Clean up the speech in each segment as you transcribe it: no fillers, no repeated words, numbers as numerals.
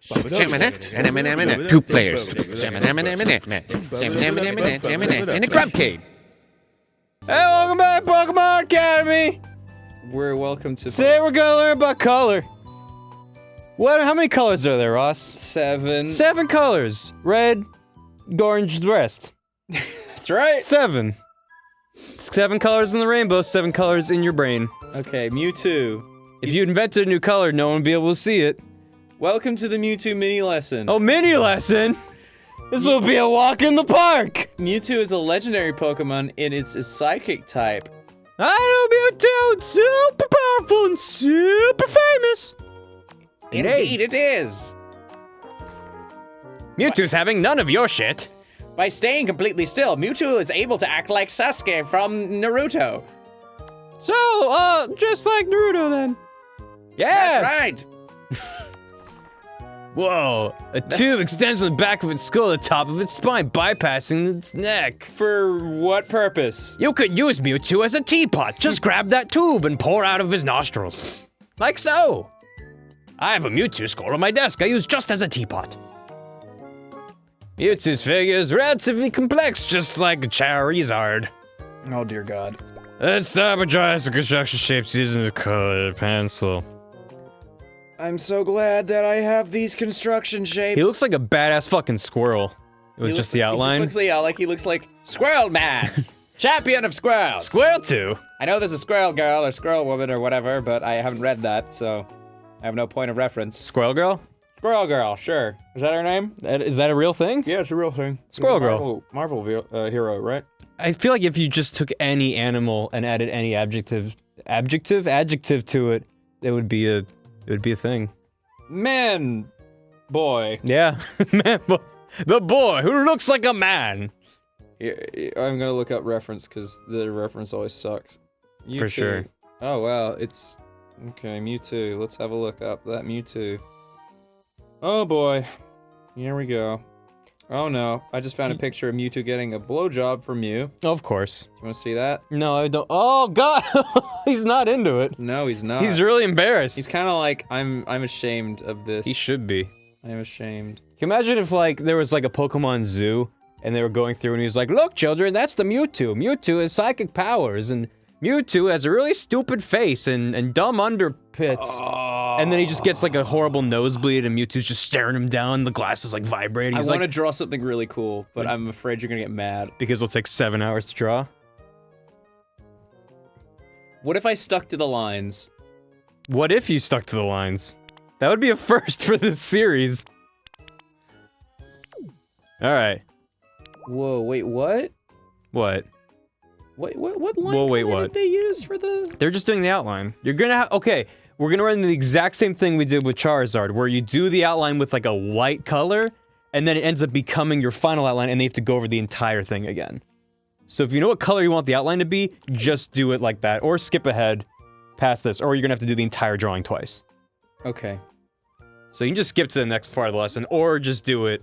Two players. In a Grumpcade. Hey, welcome back, Pokemon Academy! We're welcome to... Today we're gonna learn about color. How many colors are there, Ross? 7. 7 colors. Red, orange, the rest. That's right. 7. 7 colors in the rainbow, 7 colors in your brain. Okay, Mewtwo. If you invented a new color, no one would be able to see it. Welcome to the Mewtwo mini lesson. Oh, mini lesson? This will be a walk in the park! Mewtwo is a legendary Pokemon, and it's a psychic type. I know Mewtwo, it's super powerful and super famous. Indeed it is. Mewtwo's having none of your shit. By staying completely still, Mewtwo is able to act like Sasuke from Naruto. So, just like Naruto then. Yes! That's right. Whoa, a tube extends from the back of its skull to the top of its spine, bypassing its neck. For what purpose? You could use Mewtwo as a teapot. Just grab that tube and pour out of his nostrils. Like so. I have a Mewtwo skull on my desk I use just as a teapot. Mewtwo's figure is relatively complex, just like a Charizard. Oh dear God. Let's start with drawing some construction shapes using a colored pencil. I'm so glad that I have these construction shapes. He looks like a badass fucking squirrel. With just the outline. He looks like Squirrel Man. Champion of squirrels. Squirrel 2. I know there's a squirrel girl or squirrel woman or whatever, but I haven't read that, so I have no point of reference. Squirrel Girl? Squirrel Girl, sure. Is that her name? Is that a real thing? Yeah, it's a real thing. Squirrel Girl. Marvel hero, right? I feel like if you just took any animal and added any adjective to it, it would be a thing. Man, boy. Yeah, man, the boy who looks like a man. I'm gonna look up reference because the reference always sucks. Mewtwo. For sure. Oh wow, it's okay. Mewtwo. Let's have a look up that Mewtwo. Oh boy, here we go. Oh no, I just found a picture of Mewtwo getting a blowjob from Mew. Of course. You want to see that? No, I don't. Oh God, he's not into it. No, he's not. He's really embarrassed. He's kind of like, I'm ashamed of this. He should be. I am ashamed. Can you imagine if like there was like a Pokemon zoo and they were going through and he was like, look children, that's the Mewtwo. Mewtwo has psychic powers and Mewtwo has a really stupid face and dumb underpits. Oh. And then he just gets like a horrible nosebleed and Mewtwo's just staring him down, the glass is like vibrating. He's I want to draw something really cool, but I'm afraid you're gonna get mad. Because it'll take 7 hours to draw? What if I stuck to the lines? What if you stuck to the lines? That would be a first for this series. Alright. Whoa, wait, what? What? What line Whoa, wait, color what? did they use for the... They're just doing the outline. You're gonna have- okay, we're gonna run the exact same thing we did with Charizard, where you do the outline with like a white color, and then it ends up becoming your final outline, and they have to go over the entire thing again. So if you know what color you want the outline to be, just do it like that, or skip ahead past this, or you're gonna have to do the entire drawing twice. Okay. So you can just skip to the next part of the lesson, or just do it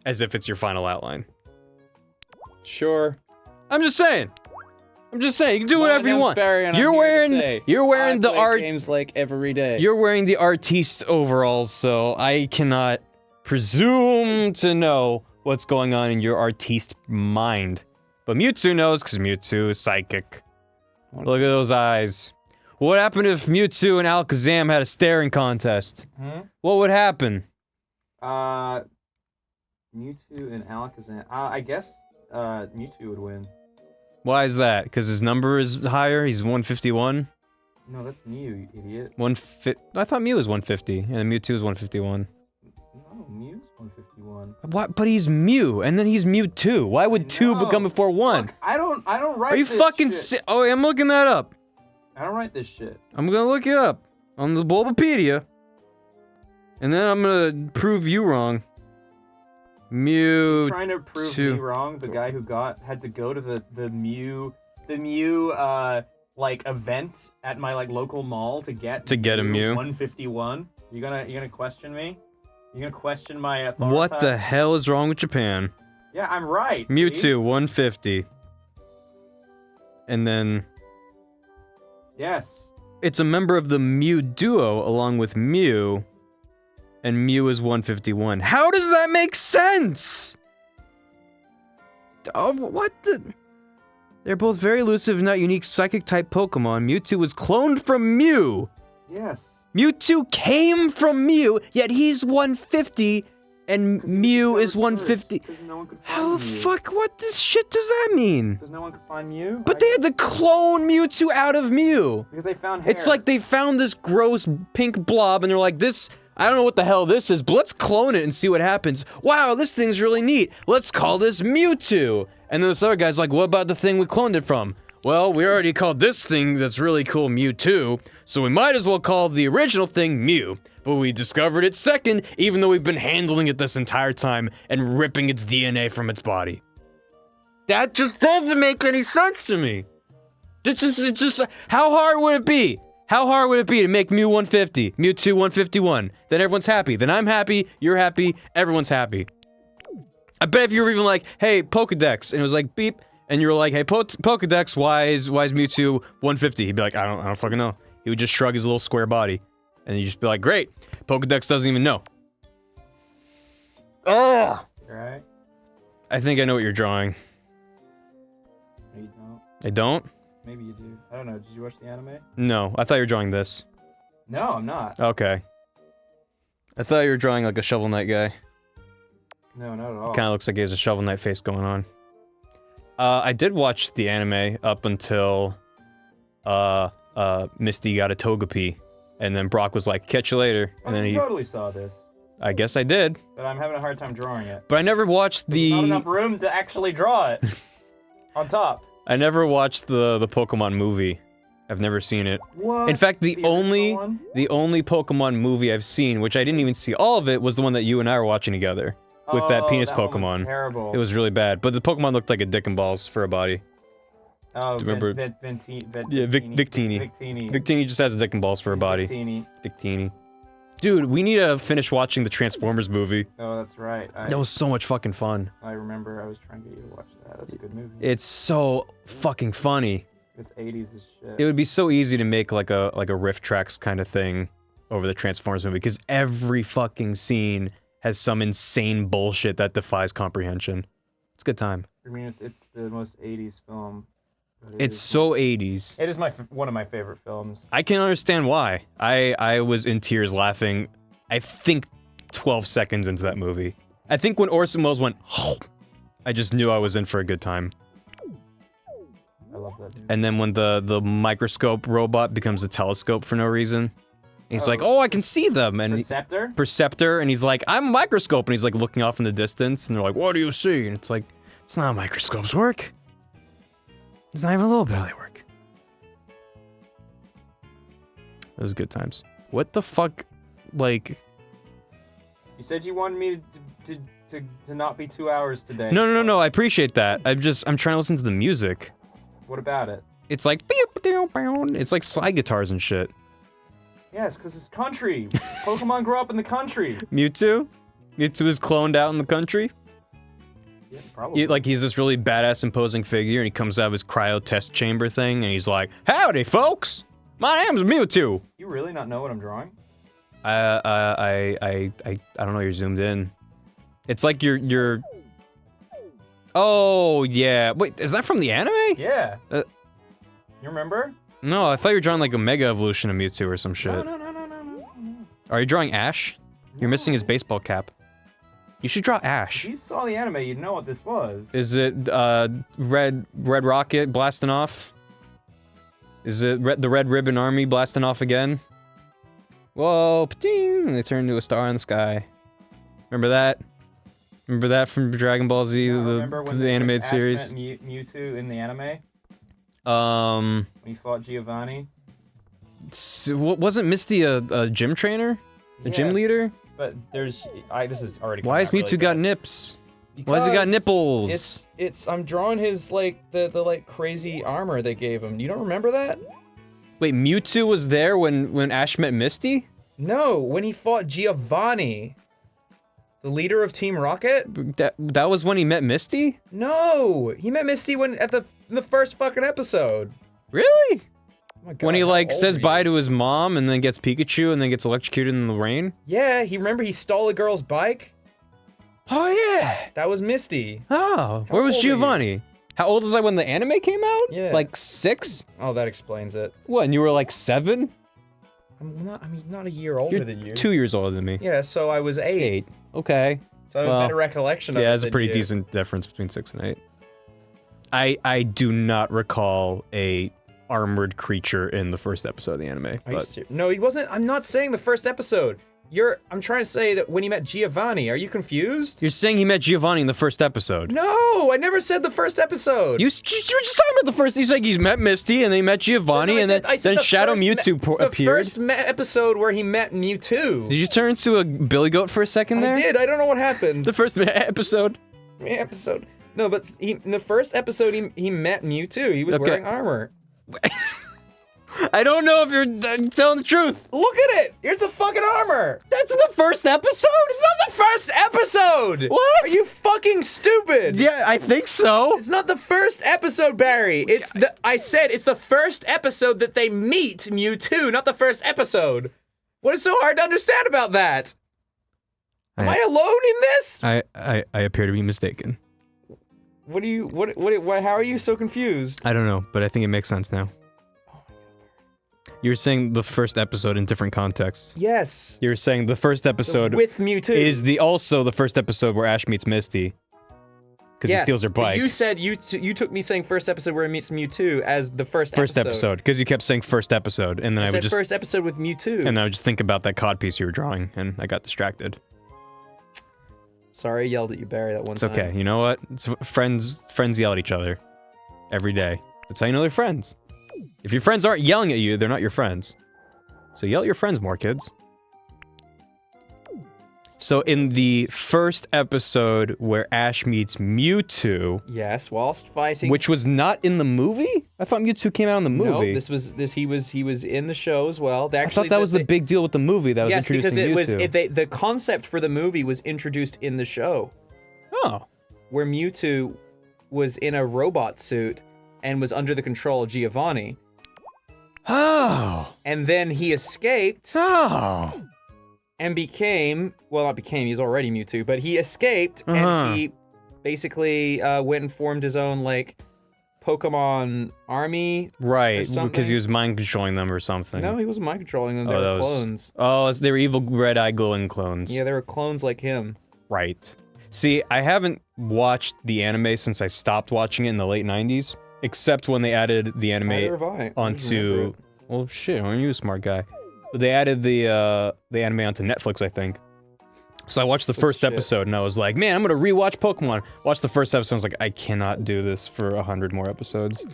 as if it's your final outline. Sure. I'm just saying, you can do whatever you want. You're wearing the art games like every day. You're wearing the artiste overalls, so I cannot presume to know what's going on in your artiste mind. But Mewtwo knows, because Mewtwo is psychic. Look at those eyes. What happened if Mewtwo and Alakazam had a staring contest? What would happen? Mewtwo and Alakazam. I guess Mewtwo would win. Why is that? Because his number is higher? He's 151? No, that's Mew, you idiot. I thought Mew was 150, and Mewtwo was 151. No, Mew's 151. What? But he's Mew, and then he's Mewtwo. Why would 2 become before 1? Look, I don't write Are you this fucking shit. Oh, I'm looking that up. I don't write this shit. I'm gonna look it up on the Bulbapedia. And then I'm gonna prove you wrong. Mew. Trying to prove me wrong, the guy who had to go to the Mew like event at my like local mall to get a Mew 151. You gonna question me? You gonna question my authority? What the hell is wrong with Japan? Yeah, I'm right. Mewtwo see? 150. And then yes. It's a member of the Mew duo along with Mew. and Mew is 151. How does that make sense? Oh, what the? They're both very elusive, not unique psychic-type Pokemon. Mewtwo was cloned from Mew. Yes. Mewtwo came from Mew, yet he's 150, and Mew is 150. No one could find How the Mew. fuck? What the shit does that mean? Because no one could find Mew? But they had to clone Mewtwo out of Mew. Because they found hair. It's like they found this gross pink blob, and they're like, this, I don't know what the hell this is, but let's clone it and see what happens. Wow, this thing's really neat. Let's call this Mewtwo. And then this other guy's like, what about the thing we cloned it from? Well, we already called this thing that's really cool Mewtwo, so we might as well call the original thing Mew. But we discovered it second, even though we've been handling it this entire time and ripping its DNA from its body. That just doesn't make any sense to me. It just, how hard would it be? How hard would it be to make Mew 150, Mewtwo 151? Then everyone's happy. Then I'm happy, you're happy, everyone's happy. I bet if you were even like, hey, Pokedex, and it was like, beep, and you were like, hey, Pokedex, why is Mewtwo 150? He'd be like, I don't fucking know. He would just shrug his little square body. And you'd just be like, great, Pokedex doesn't even know. Ugh! Right? I think I know what you're drawing. No, you don't. I don't? Maybe you do. I don't know. Did you watch the anime? No, I thought you were drawing this. No, I'm not. Okay. I thought you were drawing like a Shovel Knight guy. No, not at all. Kind of looks like he has a Shovel Knight face going on. I did watch the anime up until, Misty got a Togepi, and then Brock was like, catch you later, and then I he... totally saw this. I guess I did. But I'm having a hard time drawing it. But I never watched There's not the... enough room to actually draw it. On top. I never watched the Pokemon movie. I've never seen it. What? In fact, the original only one? Pokemon movie I've seen, which I didn't even see all of it, was the one that you and I were watching together. With that penis that one Pokemon. was terrible. It was really bad, but the Pokemon looked like a dick and balls for a body. Oh, Do you remember? Victini. Victini. Victini just has a dick and balls for a body. Victini. Victini. Dude, we need to finish watching the Transformers movie. Oh, that's right. That was so much fucking fun. I remember I was trying to get you to watch that. That's a good movie. It's so fucking funny. It's 80s as shit. It would be so easy to make like a riff tracks kind of thing over the Transformers movie, because every fucking scene has some insane bullshit that defies comprehension. It's a good time. I mean, it's the most 80s film. It's so 80s. It is one of my favorite films. I can understand why. I was in tears laughing, I think 12 seconds into that movie. I think when Orson Welles went, oh, I just knew I was in for a good time. I love that movie. And then when the microscope robot becomes a telescope for no reason. He's like, oh, I can see them, and Perceptor? Perceptor, and he's like, I'm a microscope, and he's like looking off in the distance, and they're like, what do you see? And it's like, it's not how microscopes work. It's not even a little bit how they work. It was good times. What the fuck, like... You said you wanted me to not be 2 hours today. No, I appreciate that. I'm trying to listen to the music. What about it? It's like, it's like slide guitars and shit. Yes, because it's country. Pokemon grow up in the country. Mewtwo? Mewtwo is cloned out in the country? Yeah, probably. Like, he's this really badass imposing figure, and he comes out of his cryo test chamber thing, and he's like, howdy, folks! My name's Mewtwo! You really not know what I'm drawing? I don't know, you're zoomed in. It's like you're... Oh, yeah. Wait, is that from the anime? Yeah. You remember? No, I thought you were drawing like a Mega Evolution of Mewtwo or some shit. No. Are you drawing Ash? You're missing his baseball cap. You should draw Ash. If you saw the anime, you'd know what this was. Is it, Red Rocket blasting off? Is it the Red Ribbon Army blasting off again? Whoa, pa-ting! And they turn into a star in the sky. Remember that? Remember that from Dragon Ball Z, the animated series? Mewtwo in the anime? When he fought Giovanni? Wasn't Misty a gym trainer? A gym leader? But this is already... Why has Mewtwo got nips? Why has he got nipples? I'm drawing his, like, the crazy armor they gave him. You don't remember that? Wait, Mewtwo was there when Ash met Misty? No, when he fought Giovanni. The leader of Team Rocket? That was when he met Misty? No! He met Misty in the first fucking episode. Really? my God, When he how like old says are you? bye to his mom and then gets Pikachu and then gets electrocuted in the rain. Yeah, remember he stole a girl's bike? Oh yeah. That was Misty. Oh, where was old are you? Giovanni? How old was I when the anime came out? Yeah. Like 6? Oh, that explains it. What? And you were like 7? Not a year older You're than you. 2 years older than me. Yeah, so I was 8. 8. Okay. So I have Well, a better recollection of it. Yeah, it's a than pretty you. decent difference between 6 and 8. I do not recall a armored creature in the first episode of the anime. Are you But serious? No, he wasn't. I'm not saying the first episode. I'm trying to say that when he met Giovanni. Are you confused? you're saying he met Giovanni in the first episode. No, I never said the first episode. You were just talking about the first. He's like he's met Misty and then he met Giovanni No, and then I said the Shadow first Mewtwo the appeared. first episode where he met Mewtwo. Did you turn into a billy goat for a second there? I did. I don't know what happened. The first episode. episode. No, but in the first episode, he met Mewtwo. He was Okay. wearing armor. I don't know if you're telling the truth. Look at it. Here's the fucking armor. That's the first episode? It's not the first episode. What? Are you fucking stupid? Yeah, I think so. It's not the first episode, Barry. I said it's the first episode that they meet Mewtwo, not the first episode. What is so hard to understand about that? Am I alone in this? I appear to be mistaken. How are you so confused? I don't know, but I think it makes sense now. You were saying the first episode in different contexts. Yes. You were saying the first episode With Mewtwo. is also the first episode where Ash meets Misty. Because he steals her but bike. You said you took me saying first episode where he meets Mewtwo as the first episode. Because you kept saying first episode, and then I I would said just first episode with Mewtwo. and then I would just think about that cod piece you were drawing, and I got distracted. Sorry, I yelled at you, Barry, that one It's time. okay. You know what? It's friends yell at each other every day. That's how you know they're friends. If your friends aren't yelling at you, they're not your friends. So yell at your friends more, kids. So in the first episode where Ash meets Mewtwo, Yes, whilst fighting. which was not in the movie? I thought Mewtwo came out in the movie. No, he was in the show as well. I thought that was the big deal with the movie that was yes, because introducing Mewtwo. the concept for the movie was introduced in the show, Oh. where Mewtwo was in a robot suit and was under the control of Giovanni, Oh. and then he escaped Oh. and became, well, not became, he was already Mewtwo, but he escaped Uh-huh. and he basically went and formed his own, like, Pokemon army. Right, something. because he was mind controlling them or something. No, he wasn't mind controlling them, they Oh, were that was- clones. Oh, they were evil red-eye glowing clones. Yeah, they were clones like him. Right. See, I haven't watched the anime since I stopped watching it in the late 90s, except when they added the anime Neither have I. I don't remember onto... it. Well, shit, aren't you a smart guy? But they added the anime onto Netflix, I think. So I watched the first shit. episode, and I was like, man, I'm gonna rewatch Pokemon. Watched the first episode, I was like, I cannot do this for 100 more episodes.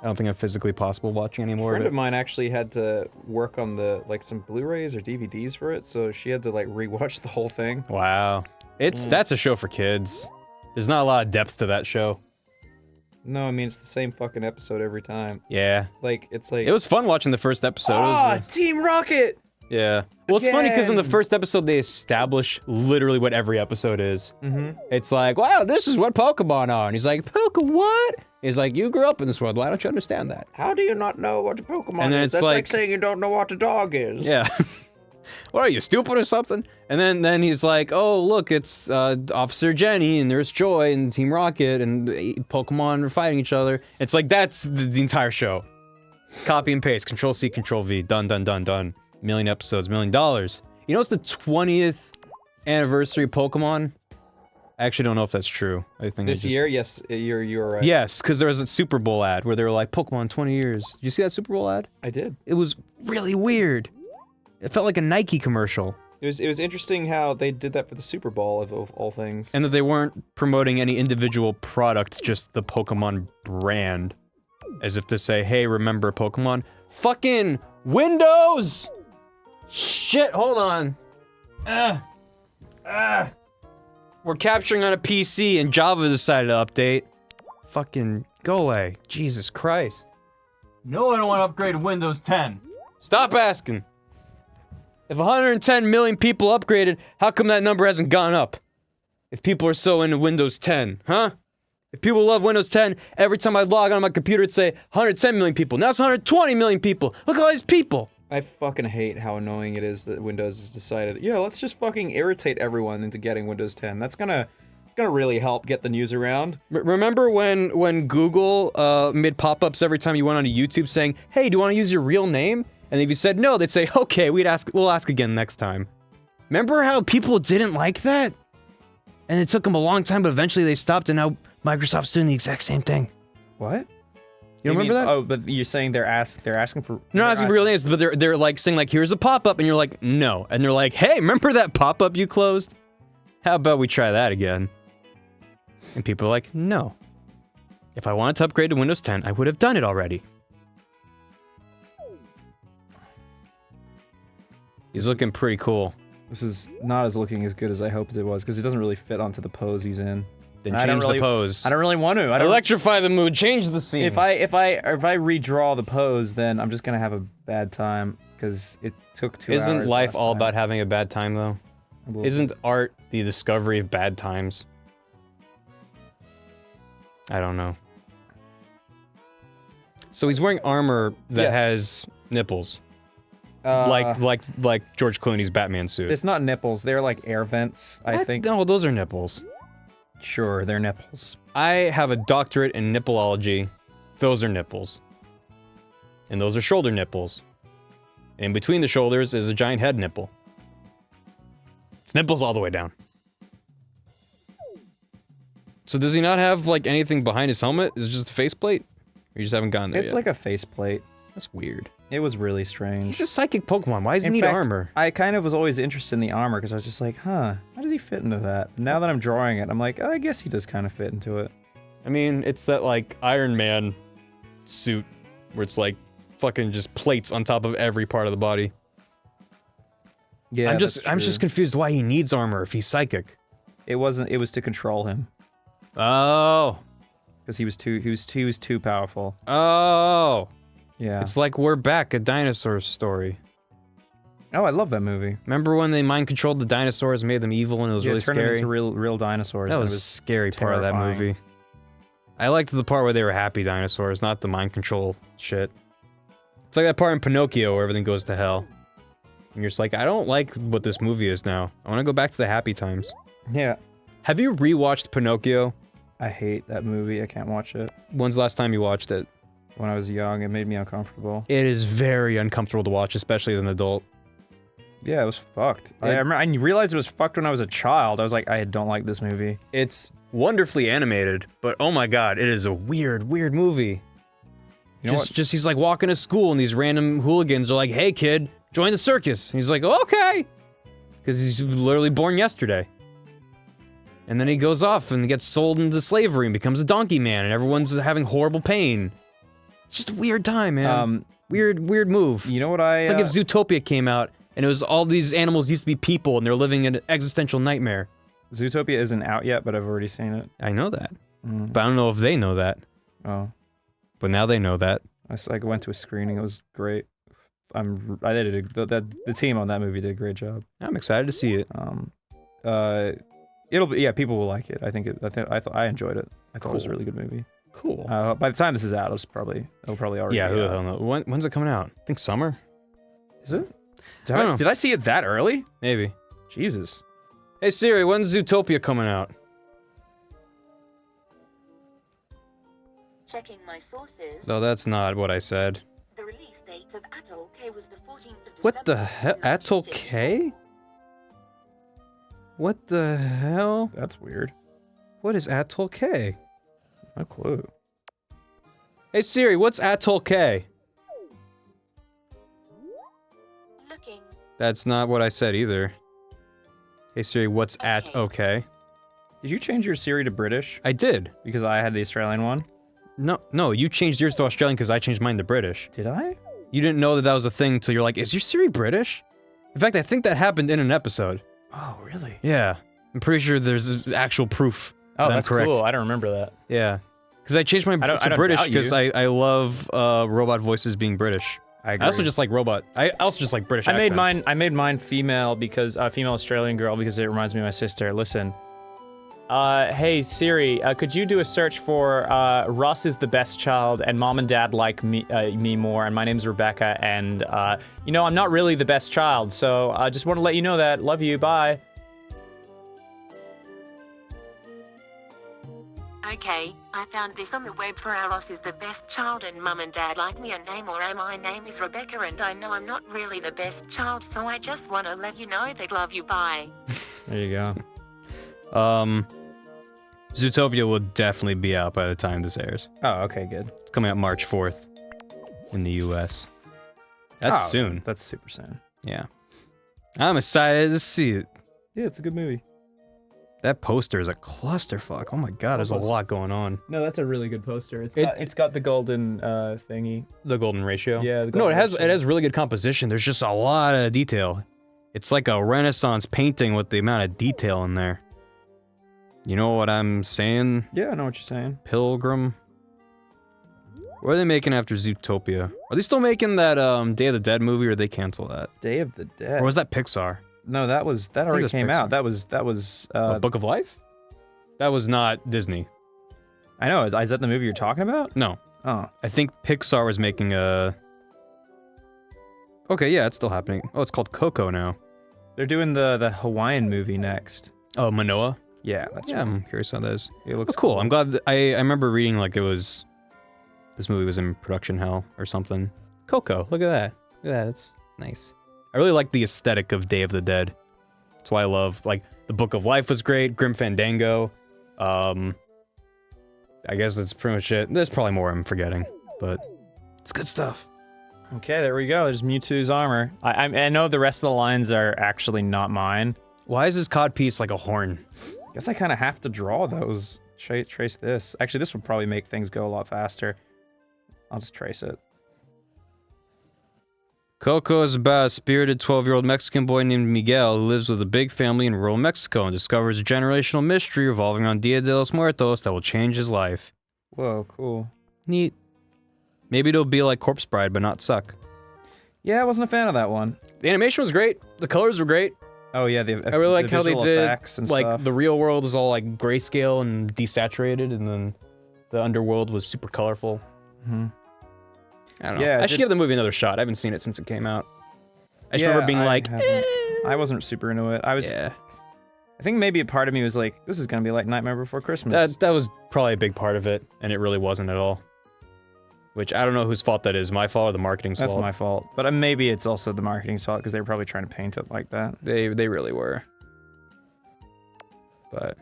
I don't think I'm physically possible watching any A more friend of of it. mine actually had to work on some Blu-rays or DVDs for it, so she had to like rewatch the whole thing. Wow. That's a show for kids. There's not a lot of depth to that show. No, I mean it's the same fucking episode every time. Yeah. Like it's like It was fun watching the first episode. It was, Team Rocket! yeah. Well, it's funny because in the Again. first episode they establish literally what every episode is. Mm-hmm. It's like, wow, this is what Pokemon are. And he's like, what? He's like, you grew up in this world. Why don't you understand that? How do you not know what a Pokemon And then is? it's That's like like- saying you don't know what a dog is. Yeah. What are you, stupid or something? And then he's like, oh, look, it's Officer Jenny and there's Joy and Team Rocket and Pokemon are fighting each other. It's like, that's the entire show. Copy and paste, Control-C, Control-V, done, done, done, done. Million episodes, $1 million. You know it's the 20th anniversary of Pokemon? I actually don't know if that's true. I think This year, yes, you're right. Yes, because there was a Super Bowl ad where they were like, Pokemon 20 years. Did you see that Super Bowl ad? I did. It was really weird. It felt like a Nike commercial. It was interesting how they did that for the Super Bowl of all things. And that they weren't promoting any individual product, just the Pokemon brand. As if to say, hey, remember Pokemon? Fucking Windows! Shit, hold on. We're capturing on a PC and Java decided to update. Fucking go away. Jesus Christ. No, I don't want to upgrade to Windows 10. Stop asking. If 110 million people upgraded, how come that number hasn't gone up? If people are so into Windows 10, huh? If people love Windows 10, every time I log on my computer, it'd say 110 million people. Now it's 120 million people. Look at all these people. I fucking hate how annoying it is that Windows has decided, yeah, let's just fucking irritate everyone into getting Windows 10. That's gonna really help get the news around. Remember when Google made pop-ups every time you went onto YouTube saying, hey, do you want to use your real name? And if you said no, they'd say, okay, we'll ask again next time. Remember how people didn't like that? And it took them a long time, but eventually they stopped, and now Microsoft's doing the exact same thing. What? You remember that? Oh, but you're saying they're asking for... They're not asking for real names, but they're like saying like, here's a pop-up, and you're like, no. And they're like, hey, remember that pop-up you closed? How about we try that again? And people are like, no. If I wanted to upgrade to Windows 10, I would have done it already. He's looking pretty cool. This is not as looking as good as I hoped it was, because it doesn't really fit onto the pose he's in. Then change the pose. I don't really want to. Electrify the mood, change the scene. If I redraw the pose, then I'm just gonna have a bad time, because it took 2 hours. Isn't life all about having a bad time, though? Isn't art the discovery of bad times? I don't know. So he's wearing armor that has nipples. Like George Clooney's Batman suit. It's not nipples, they're like air vents, I think. No, those are nipples. Sure, they're nipples. I have a doctorate in nippleology. Those are nipples. And those are shoulder nipples. In between the shoulders is a giant head nipple. It's nipples all the way down. So does he not have, like, anything behind his helmet? Is it just a faceplate? Or you just haven't gotten there yet? It's like a faceplate. That's weird. It was really strange. He's a psychic Pokemon. Why does he need armor? I kind of was always interested in the armor because I was just like, huh, how does he fit into that? Now that I'm drawing it, I'm like, oh, I guess he does kind of fit into it. I mean, it's that, like, Iron Man suit where it's, like, fucking just plates on top of every part of the body. Yeah, I'm just confused why he needs armor if he's psychic. It was to control him. Oh. Because he was too powerful. Oh. Yeah. It's like We're Back, a dinosaur story. Oh, I love that movie. Remember when they mind-controlled the dinosaurs, made them evil, and it was really turned them scary? into real dinosaurs. That was a scary part of that movie. I liked the part where they were happy dinosaurs, not the mind control shit. It's like that part in Pinocchio where everything goes to hell. And you're just like, I don't like what this movie is now. I want to go back to the happy times. Yeah. Have you rewatched Pinocchio? I hate that movie. I can't watch it. When's the last time you watched it? When I was young, it made me uncomfortable. It is very uncomfortable to watch, especially as an adult. Yeah, it was fucked. I realized it was fucked when I was a child. I was like, I don't like this movie. It's wonderfully animated, but oh my god, it is a weird movie. You know what? Just he's like walking to school and these random hooligans are like, hey kid, join the circus. And he's like, oh, okay. Because he's literally born yesterday. And then he goes off and gets sold into slavery and becomes a donkey man and everyone's having horrible pain. It's just a weird time, man. Weird move. You know what It's like if Zootopia came out and it was all these animals used to be people and they're living an existential nightmare. Zootopia isn't out yet, but I've already seen it. I know that. But I don't know if they know that. Oh. But now they know that. I went to a screening. It was great. The team on that movie did a great job. I'm excited to see it. People will like it. I enjoyed it. I thought it was a really good movie. Cool. By the time this is out, it'll probably already. Yeah, be who the out. hell knows? When's it coming out? I think summer. Is it? Did I see it that early? Maybe. Jesus. Hey Siri, when's Zootopia coming out? Checking my sources. No, that's not what I said. The release date of Atoll K was the 14th of December. What the hell? Atoll K? What the hell? That's weird. What is Atoll K? No clue. Hey Siri, what's Atoll K? Looking. That's not what I said either. Hey Siri, what's at OK? Did you change your Siri to British? I did. Because I had the Australian one? No, you changed yours to Australian because I changed mine to British. Did I? You didn't know that was a thing until you're like, is your Siri British? In fact, I think that happened in an episode. Oh, really? Yeah. I'm pretty sure there's actual proof. Oh, that that's I'm correct. cool. I don't remember that. Yeah. Because I changed mine to British because I love robot voices being British. I agree. I also just like British I made accents. mine female because female Australian girl because it reminds me of my sister. Listen, Hey Siri, could you do a search for Russ is the best child and mom and dad like me more, and my name's Rebecca, and you know, I'm not really the best child, so I just want to let you know that. Love you, bye. Okay, I found this on the web for Ross is the best child and mum and dad like me a name or my name is Rebecca and I know I'm not really the best child, so I just want to let you know that love you, bye. There you go. Zootopia will definitely be out by the time this airs. Oh, okay, good. It's coming out March 4th in the US. That's soon. That's super soon. Yeah. I'm excited to see it. Yeah, it's a good movie. That poster is a clusterfuck. Oh my god, there's a lot going on. No, that's a really good poster. It's got the golden thingy. The golden ratio? Yeah, the No, golden it has really good composition. There's just a lot of detail. It's like a Renaissance painting with the amount of detail in there. You know what I'm saying? Yeah, I know what you're saying. Pilgrim. What are they making after Zootopia? Are they still making that Day of the Dead movie, or did they cancel that? Day of the Dead. Or was that Pixar? No, that already was came Pixar. out. That was Book of Life? That was not Disney. I know. Is that the movie you're talking about? No. Oh. I think Pixar was making a... Okay, yeah, it's still happening. Oh, it's called Coco now. They're doing the Hawaiian movie next. Oh, Manoa? Yeah, that's Yeah, right. I'm curious how that is. It looks Cool. I'm glad I remember reading like it was... This movie was in production hell or something. Coco, look at that. Look at that, it's nice. I really like the aesthetic of Day of the Dead. That's why I love, like, the Book of Life was great, Grim Fandango. I guess that's pretty much it. There's probably more I'm forgetting, but it's good stuff. Okay, there we go. There's Mewtwo's armor. I know the rest of the lines are actually not mine. Why is this codpiece like a horn? Guess I kind of have to draw those. Trace this. Actually, this would probably make things go a lot faster. I'll just trace it. Coco is about a spirited 12-year-old Mexican boy named Miguel who lives with a big family in rural Mexico and discovers a generational mystery revolving around Dia de los Muertos that will change his life. Whoa, cool. Neat. Maybe it'll be like Corpse Bride, but not suck. Yeah, I wasn't a fan of that one. The animation was great. The colors were great. Oh yeah, I really like how they did, and like, stuff. the real world is all, like, grayscale and desaturated, and then the underworld was super colorful. Mhm. I don't know. Yeah, I should give the movie another shot. I haven't seen it since it came out. I just Yeah, remember being I like, haven't. I wasn't super into it. yeah. I think maybe a part of me was like, this is gonna be like Nightmare Before Christmas. That was probably a big part of it, and it really wasn't at all. Which, I don't know whose fault that is, my fault or the marketing's fault. That's my fault. But maybe it's also the marketing's fault because they were probably trying to paint it like that. They really were. But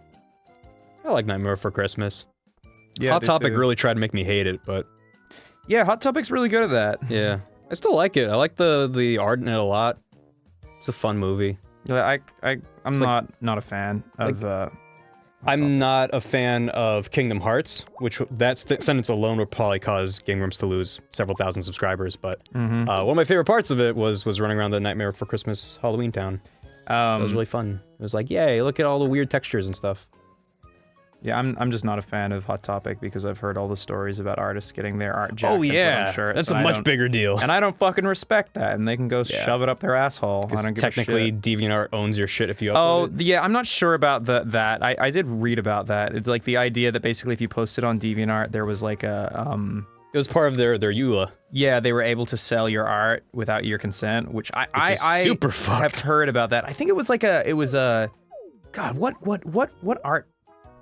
I like Nightmare Before Christmas. Yeah, Hot I do Topic too. really tried to make me hate it, but Yeah, Hot Topic's really good at that. yeah. I still like it. I like the art in it a lot. It's a fun movie. Yeah, I'm It's not a fan of. I'm not a fan of Kingdom Hearts, which that sentence alone would probably cause GameGrumps to lose several thousand subscribers, but one of my favorite parts of it was running around the Nightmare Before Christmas Halloween town. It was really fun. It was like, yay, look at all the weird textures and stuff. Yeah, I'm just not a fan of Hot Topic because I've heard all the stories about artists getting their art jacked Oh and put yeah, on shirts, that's a and I much don't- bigger deal. And I don't fucking respect that, and they can go Yeah. shove it up their asshole. I Because don't give technically, a shit. DeviantArt owns your shit if you upload Oh, it. yeah, I'm not sure about that. I did read about that. It's like the idea that basically if you posted on DeviantArt, there was like a, It was part of their EULA. yeah, they were able to sell your art without your consent, which I is super fucked. have heard about that. I think it was like God, what art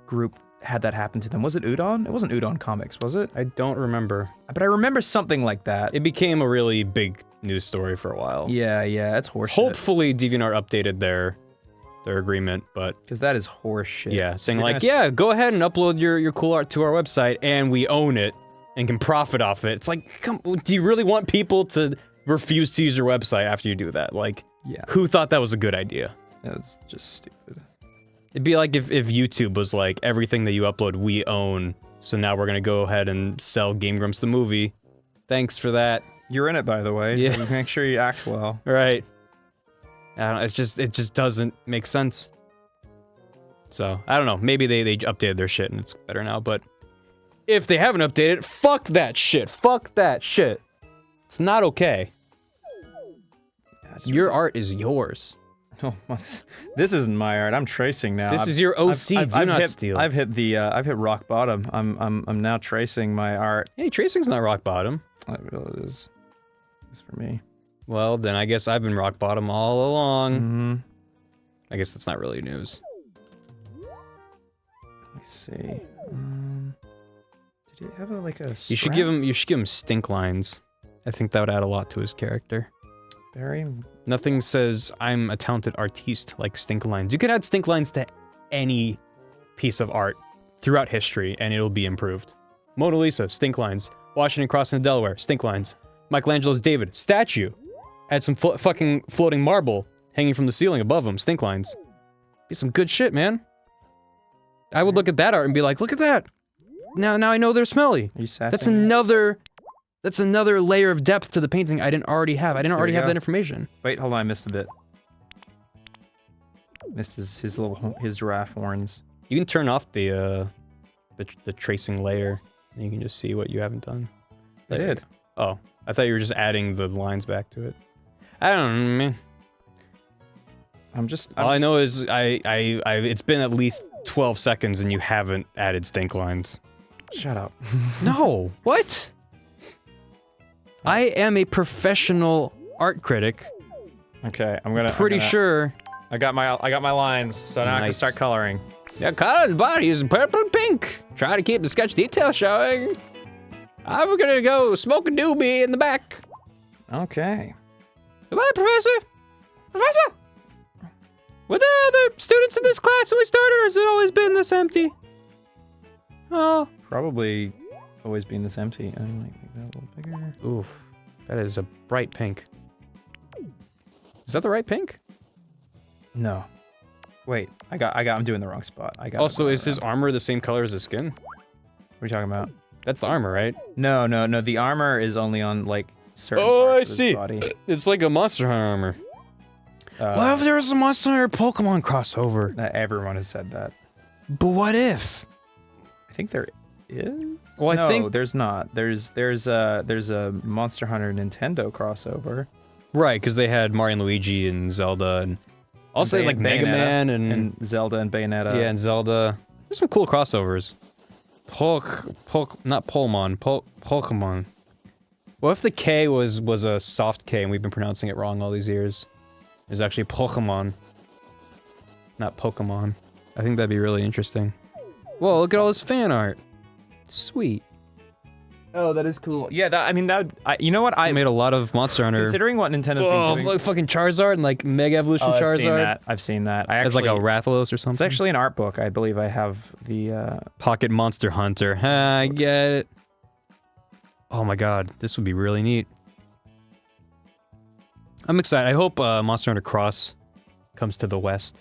group had that happen to them? Was it Udon? It wasn't Udon Comics, was it? I don't remember. But I remember something like that. It became a really big news story for a while. Yeah, it's horseshit. Hopefully, DeviantArt updated their agreement, but Because that is horseshit. yeah, saying You're like, gonna yeah, go ahead and upload your cool art to our website, and we own it and can profit off it. It's like, do you really want people to refuse to use your website after you do that? Like, Yeah. who thought that was a good idea? That's just stupid. It'd be like if YouTube was like, everything that you upload, we own, so now we're gonna go ahead and sell GameGrumps the movie. Thanks for that. You're in it, by the way. Yeah. Make sure you act well. Right. I don't know, it just doesn't make sense. So, I don't know, maybe they updated their shit and it's better now, but if they haven't updated it, fuck that shit. Fuck that shit. It's not okay. Yeah, just Your art is yours. Oh, this isn't my art. I'm tracing now. This is your OC. Do not steal. I've hit rock bottom. I'm now tracing my art. Hey, tracing's not rock bottom. It is. It's for me. Well, then I guess I've been rock bottom all along. Mm-hmm. I guess that's not really news. Let me see. Did he have like a? You should give him stink lines. I think that would add a lot to his character. Very. Nothing says I'm a talented artiste like stink lines. You could add stink lines to any piece of art throughout history, and it'll be improved. Mona Lisa, stink lines. Washington crossing the Delaware, stink lines. Michelangelo's David, statue. Add some fucking floating marble hanging from the ceiling above him, stink lines. Be some good shit, man. I would look at that art and be like, look at that. Now I know they're smelly. Are you sassing? That's another layer of depth to the painting I didn't already have. I didn't already have that information. Wait, hold on, I missed a bit. Missed his giraffe horns. You can turn off the tracing layer, and you can just see what you haven't done. I did. Oh, I thought you were just adding the lines back to it. I don't know, man. All I know is it's been at least 12 seconds and you haven't added stink lines. Shut up. No, what? I am a professional art critic. Okay, Pretty sure. I got my lines, so now I can start coloring. Yeah, color bodies purple and pink. Try to keep the sketch detail showing. I'm gonna go smoke a doobie in the back. Okay. Goodbye, Professor. Professor! Were there other students in this class when we started, or has it always been this empty? Oh. Probably always been this empty. I might make that a little bigger. Oof. That is a bright pink. Is that the right pink? No. Wait, I'm doing the wrong spot. Also, is his armor the same color as his skin? What are you talking about? That's the armor, right? No. The armor is only on, like, certain Oh, parts I of his see. body. It's like a Monster Hunter armor. What if there was a Monster Hunter Pokemon crossover? Everyone has said that. But what if? I think there is. Well, no, I think there's not. There's a Monster Hunter Nintendo crossover. Right, because they had Mario and Luigi and Zelda, and also they had, like Mega Man and Zelda and Bayonetta. Yeah, and Zelda. There's some cool crossovers. Not Polmon, Pokemon. What if the K was a soft K and we've been pronouncing it wrong all these years? It's actually Pokemon, not Pokemon. I think that'd be really interesting. Whoa, look at all this fan art. Sweet. Oh, that is cool. Yeah, you know what? I made a lot of Monster Hunter. Considering what Nintendo's been doing. Like fucking Charizard and like Mega Evolution Charizard. I've seen that. It's like a Rathalos or something. It's actually an art book. I believe I have the Pocket Monster Hunter. I get it. Oh my god, this would be really neat. I'm excited. I hope Monster Hunter Cross comes to the West.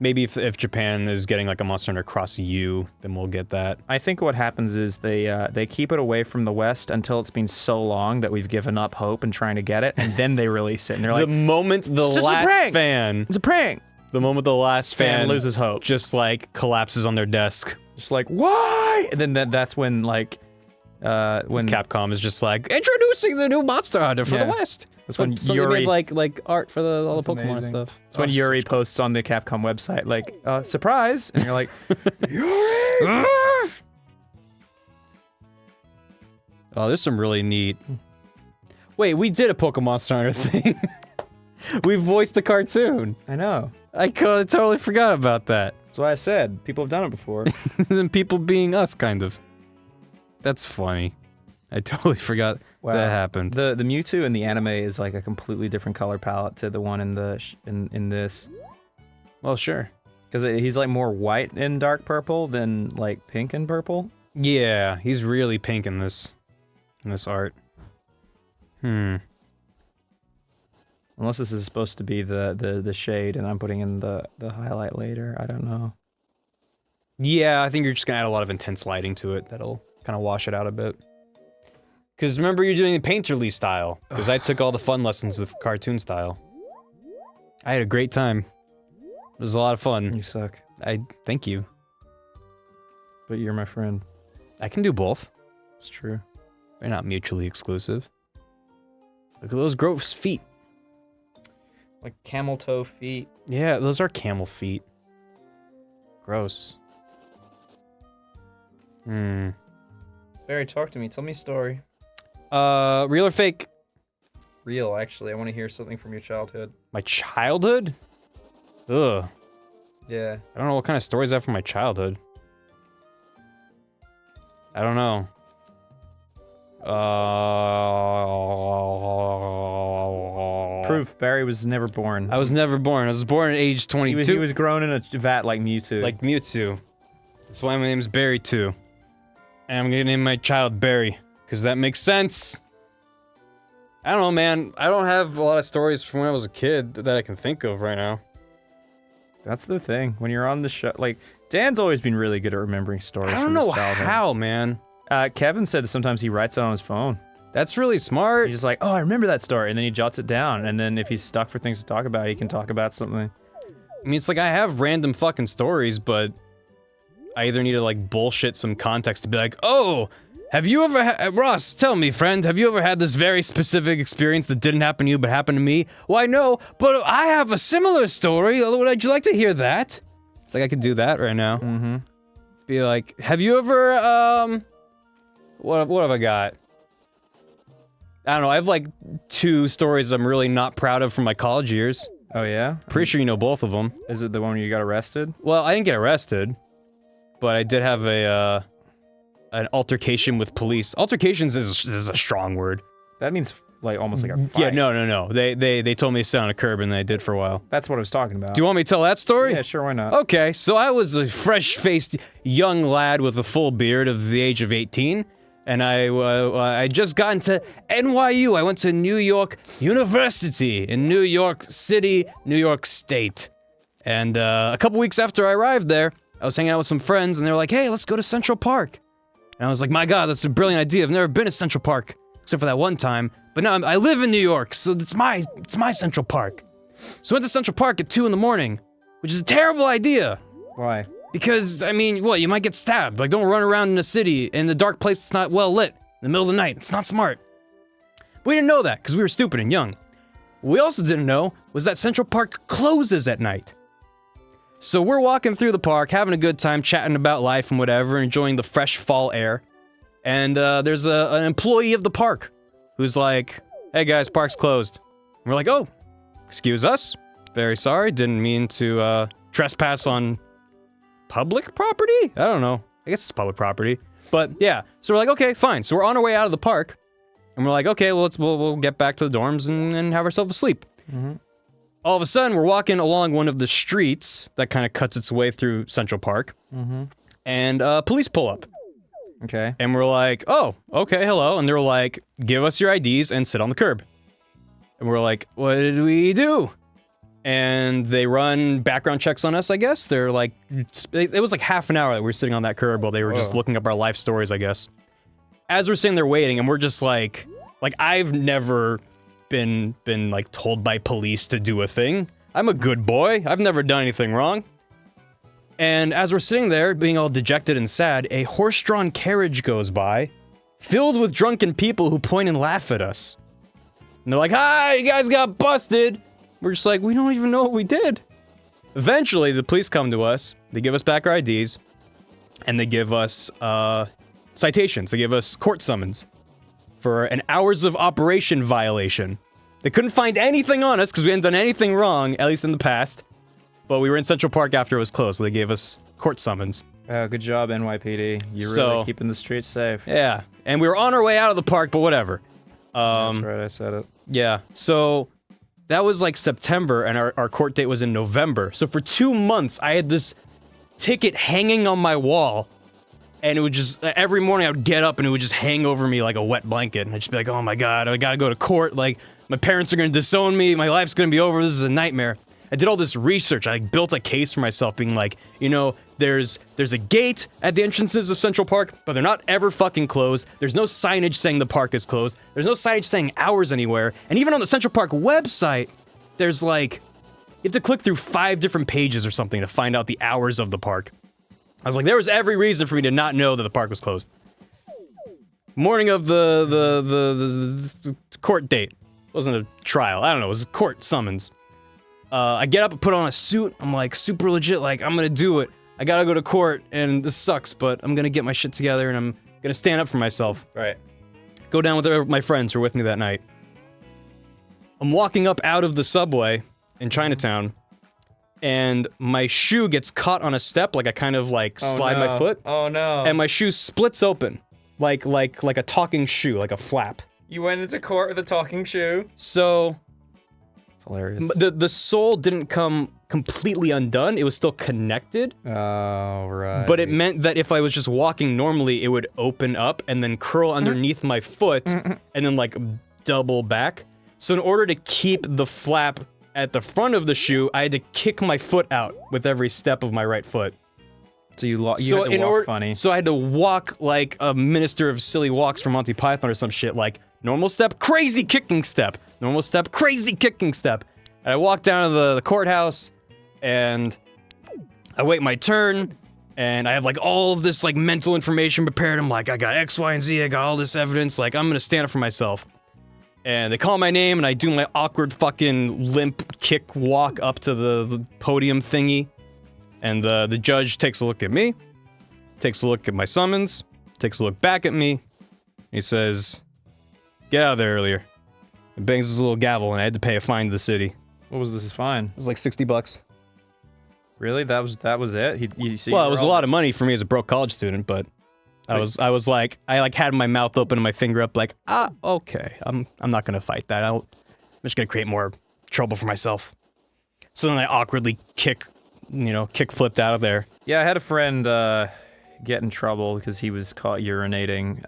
Maybe if Japan is getting like a Monster Hunter Cross U, then we'll get that. I think what happens is they keep it away from the West until it's been so long that we've given up hope and trying to get it, and then they release it, and they're like, the moment the last fan, it's a prank. The moment the last fan loses hope, just like collapses on their desk, just like why? And then that's when like when Capcom is just like introducing the new Monster Hunter for the West. That's when Yuri made like art for all the Pokemon amazing. stuff. That's when Yuri posts on the Capcom website like surprise, and you're like Yuri. Oh, there's some really neat. Wait, we did a Pokemon Starter thing. We voiced the cartoon. I know. I totally forgot about that. That's why I said people have done it before. And people being us, kind of. That's funny. I totally forgot that happened. The Mewtwo in the anime is like a completely different color palette to the one in the in this. Well, sure. Because he's like more white and dark purple than like pink and purple. Yeah, he's really pink in this art. Unless this is supposed to be the shade and I'm putting in the highlight later. I don't know. Yeah, I think you're just gonna add a lot of intense lighting to it. That'll kind of wash it out a bit. Because remember, you're doing the painterly style. Because I took all the fun lessons with cartoon style. I had a great time. It was a lot of fun. You suck. Thank you. But you're my friend. I can do both. It's true. They're not mutually exclusive. Look at those gross feet. Like camel toe feet. Yeah, those are camel feet. Gross. Barry, talk to me. Tell me a story. Real or fake? Real, actually. I want to hear something from your childhood. My childhood? Ugh. Yeah. I don't know what kind of stories I have from my childhood. I don't know. Proof. Barry was never born. I was never born. I was born at age 22. He was grown in a vat like Mewtwo. Like Mewtwo. That's why my name's Barry too. And I'm gonna name my child Barry, because that makes sense. I don't know, man. I don't have a lot of stories from when I was a kid that I can think of right now. That's the thing. When you're on the show, like, Dan's always been really good at remembering stories I don't from know his childhood. how, man. Kevin said that sometimes he writes it on his phone. That's really smart. He's just like, oh, I remember that story, and then he jots it down, and then if he's stuck for things to talk about, he can talk about something. I mean, it's like I have random fucking stories, but I either need to like bullshit some context to be like, oh, have you ever Ross, tell me, friend, have you ever had this very specific experience that didn't happen to you but happened to me? Why, no, but I have a similar story. Would you like to hear that? It's like I could do that right now. Mm-hmm. Be like, have you ever, what have I got? I don't know, I have like 2 stories I'm really not proud of from my college years. Oh, yeah? Pretty sure you know both of them. Is it the one where you got arrested? Well, I didn't get arrested, but I did have an altercation with police. Altercations is a strong word. That means, like, almost like a fight. Yeah, no. They told me to sit on a curb, and I did for a while. That's what I was talking about. Do you want me to tell that story? Yeah, sure, why not? Okay, so I was a fresh-faced young lad with a full beard of the age of 18, and I just got into NYU. I went to New York University in New York City, New York State. And a couple weeks after I arrived there, I was hanging out with some friends, and they were like, hey, let's go to Central Park. And I was like, my God, that's a brilliant idea. I've never been to Central Park, except for that one time. But now I live in New York, so it's my Central Park. So I went to Central Park at 2 in the morning, which is a terrible idea. Why? Because, I mean, what, you might get stabbed. Like, don't run around in a city in a dark place that's not well lit in the middle of the night. It's not smart. We didn't know that, because we were stupid and young. What we also didn't know was that Central Park closes at night. So we're walking through the park, having a good time, chatting about life and whatever, enjoying the fresh fall air. And there's an employee of the park who's like, hey guys, park's closed. And we're like, oh, excuse us. Very sorry, didn't mean to trespass on public property? I don't know. I guess it's public property. But yeah, so we're like, okay, fine. So we're on our way out of the park. And we're like, okay, well, we'll get back to the dorms and have ourselves a sleep. Mm-hmm. All of a sudden, we're walking along one of the streets that kind of cuts its way through Central Park. Mm-hmm. And police pull up. Okay. And we're like, oh, okay, hello. And they're like, give us your IDs and sit on the curb. And we're like, what did we do? And they run background checks on us, I guess. They're like, it was like half an hour that we were sitting on that curb while they were just looking up our life stories, I guess. As we're sitting there waiting, and we're just like I've never been like told by police to do a thing. I'm a good boy. I've never done anything wrong. And as we're sitting there, being all dejected and sad, a horse-drawn carriage goes by, filled with drunken people who point and laugh at us. And they're like, hi, you guys got busted. We're just like, we don't even know what we did. Eventually, the police come to us, they give us back our IDs, and they give us citations. They give us court summons for an hours of operation violation. They couldn't find anything on us because we hadn't done anything wrong, at least in the past. But we were in Central Park after it was closed, so they gave us court summons. Oh, good job, NYPD. You're really keeping the streets safe. Yeah, and we were on our way out of the park, but whatever. That's right, I said it. Yeah, so that was like September, and our court date was in November. So for 2 months, I had this ticket hanging on my wall, and it would just, every morning I would get up and it would just hang over me like a wet blanket, and I'd just be like, oh my God, I gotta go to court, like, my parents are gonna disown me, my life's gonna be over, this is a nightmare. I did all this research, I like, built a case for myself, being like, you know, there's a gate at the entrances of Central Park, but they're not ever fucking closed. There's no signage saying the park is closed. There's no signage saying hours anywhere. And even on the Central Park website, there's like, you have to click through 5 different pages or something to find out the hours of the park. I was like, there was every reason for me to not know that the park was closed. Morning of the court date. It wasn't a trial. I don't know, it was court summons. I get up and put on a suit. I'm like super legit, like I'm gonna do it. I gotta go to court, and this sucks, but I'm gonna get my shit together, and I'm gonna stand up for myself. Right. Go down with my friends who were with me that night. I'm walking up out of the subway in Chinatown, and my shoe gets caught on a step, like I kind of like slide my foot. Oh no. And my shoe splits open, like a talking shoe, like a flap. You went into court with a talking shoe. So It's hilarious. the sole didn't come completely undone. It was still connected. Oh, right. But it meant that if I was just walking normally, it would open up and then curl underneath my foot and then like double back. So in order to keep the flap at the front of the shoe, I had to kick my foot out with every step of my right foot. So you had to walk funny. So I had to walk like a minister of silly walks from Monty Python or some shit, like normal step, crazy kicking step, normal step, crazy kicking step. And I walked down to the courthouse, and I wait my turn, and I have like all of this like mental information prepared. I'm like, I got X, Y, and Z, I got all this evidence, like I'm gonna stand up for myself. And they call my name, and I do my awkward fucking limp kick walk up to the podium thingy. And the judge takes a look at me, takes a look at my summons, takes a look back at me. He says, "Get out of there earlier." And bangs his little gavel, and I had to pay a fine to the city. What was this fine? It was like $60. Really? That was it? Well, it was a lot of money for me as a broke college student, but I was like, I like had my mouth open and my finger up, like, okay, I'm not gonna fight that. I'm just gonna create more trouble for myself. So then I awkwardly kick flipped out of there. Yeah, I had a friend get in trouble because he was caught urinating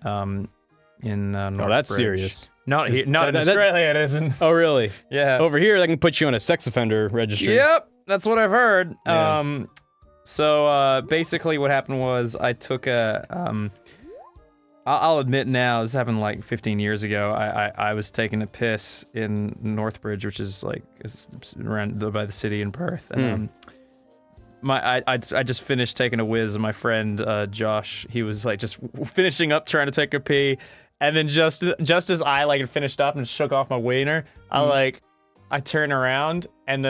in Northbridge. Oh, that's serious. Not in Australia, it isn't. Oh, really? Yeah. Over here, they can put you on a sex offender registry. Yep, that's what I've heard. Yeah. So basically what happened was I took I'll admit now, this happened like 15 years ago. I was taking a piss in Northbridge, which is like around by the city in Perth. And I just finished taking a whiz, and my friend Josh, he was like just finishing up trying to take a pee, and then just as I like had finished up and shook off my wiener, I turn around and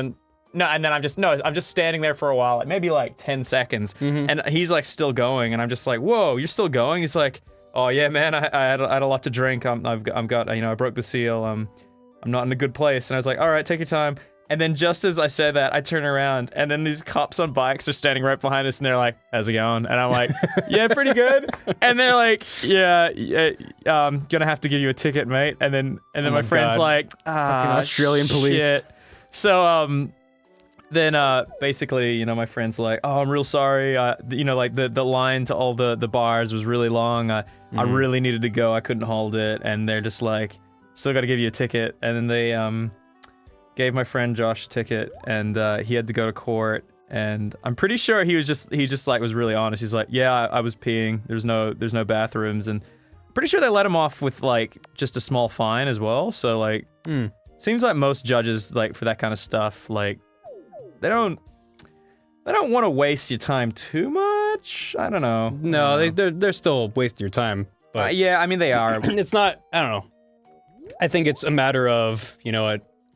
I'm just standing there for a while, like maybe like 10 seconds, and he's like still going, and I'm just like, whoa, you're still going? He's like, oh yeah, man, I had a lot to drink. I broke the seal. I'm not in a good place. And I was like, all right, take your time. And then just as I said that, I turn around, and then these cops on bikes are standing right behind us, and they're like, how's it going? And I'm like, yeah, pretty good. And they're like, yeah, gonna have to give you a ticket, mate. And then my friend's like, fucking Australian police. Shit. So then basically, my friend's like, oh, I'm real sorry. Like the line to all the bars was really long. I really needed to go. I couldn't hold it. And they're just like, still got to give you a ticket. And then they gave my friend Josh a ticket, and he had to go to court. And I'm pretty sure he just like was really honest. He's like, yeah, I was peeing. There's no bathrooms, and I'm pretty sure they let him off with like just a small fine as well. So like, seems like most judges, like for that kind of stuff, like they don't want to waste your time too much. I don't know. No, they're still wasting your time. But yeah, I mean they are. It's not. I don't know. I think it's a matter of,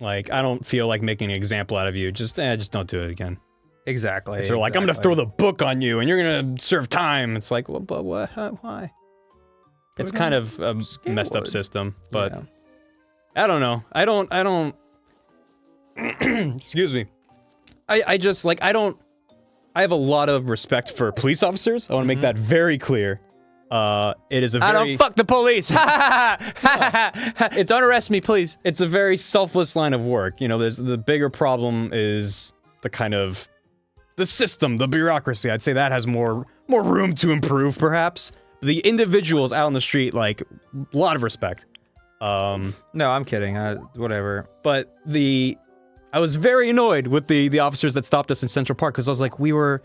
like I don't feel like making an example out of you. Just don't do it again. Exactly. If they're like, I'm gonna throw the book on you and you're gonna serve time. It's like, but what? Why? It's kind of a messed up system, but yeah. I don't know. I don't. Excuse me. I just like I have a lot of respect for police officers. I want to make that very clear. It is a very... I don't fuck the police. Don't arrest me, please. It's a very selfless line of work. There's the bigger problem is the kind of the system, the bureaucracy. I'd say that has more room to improve, perhaps. The individuals out on the street, like, a lot of respect. No, I'm kidding. Whatever. But I was very annoyed with the officers that stopped us in Central Park, because I was like, we were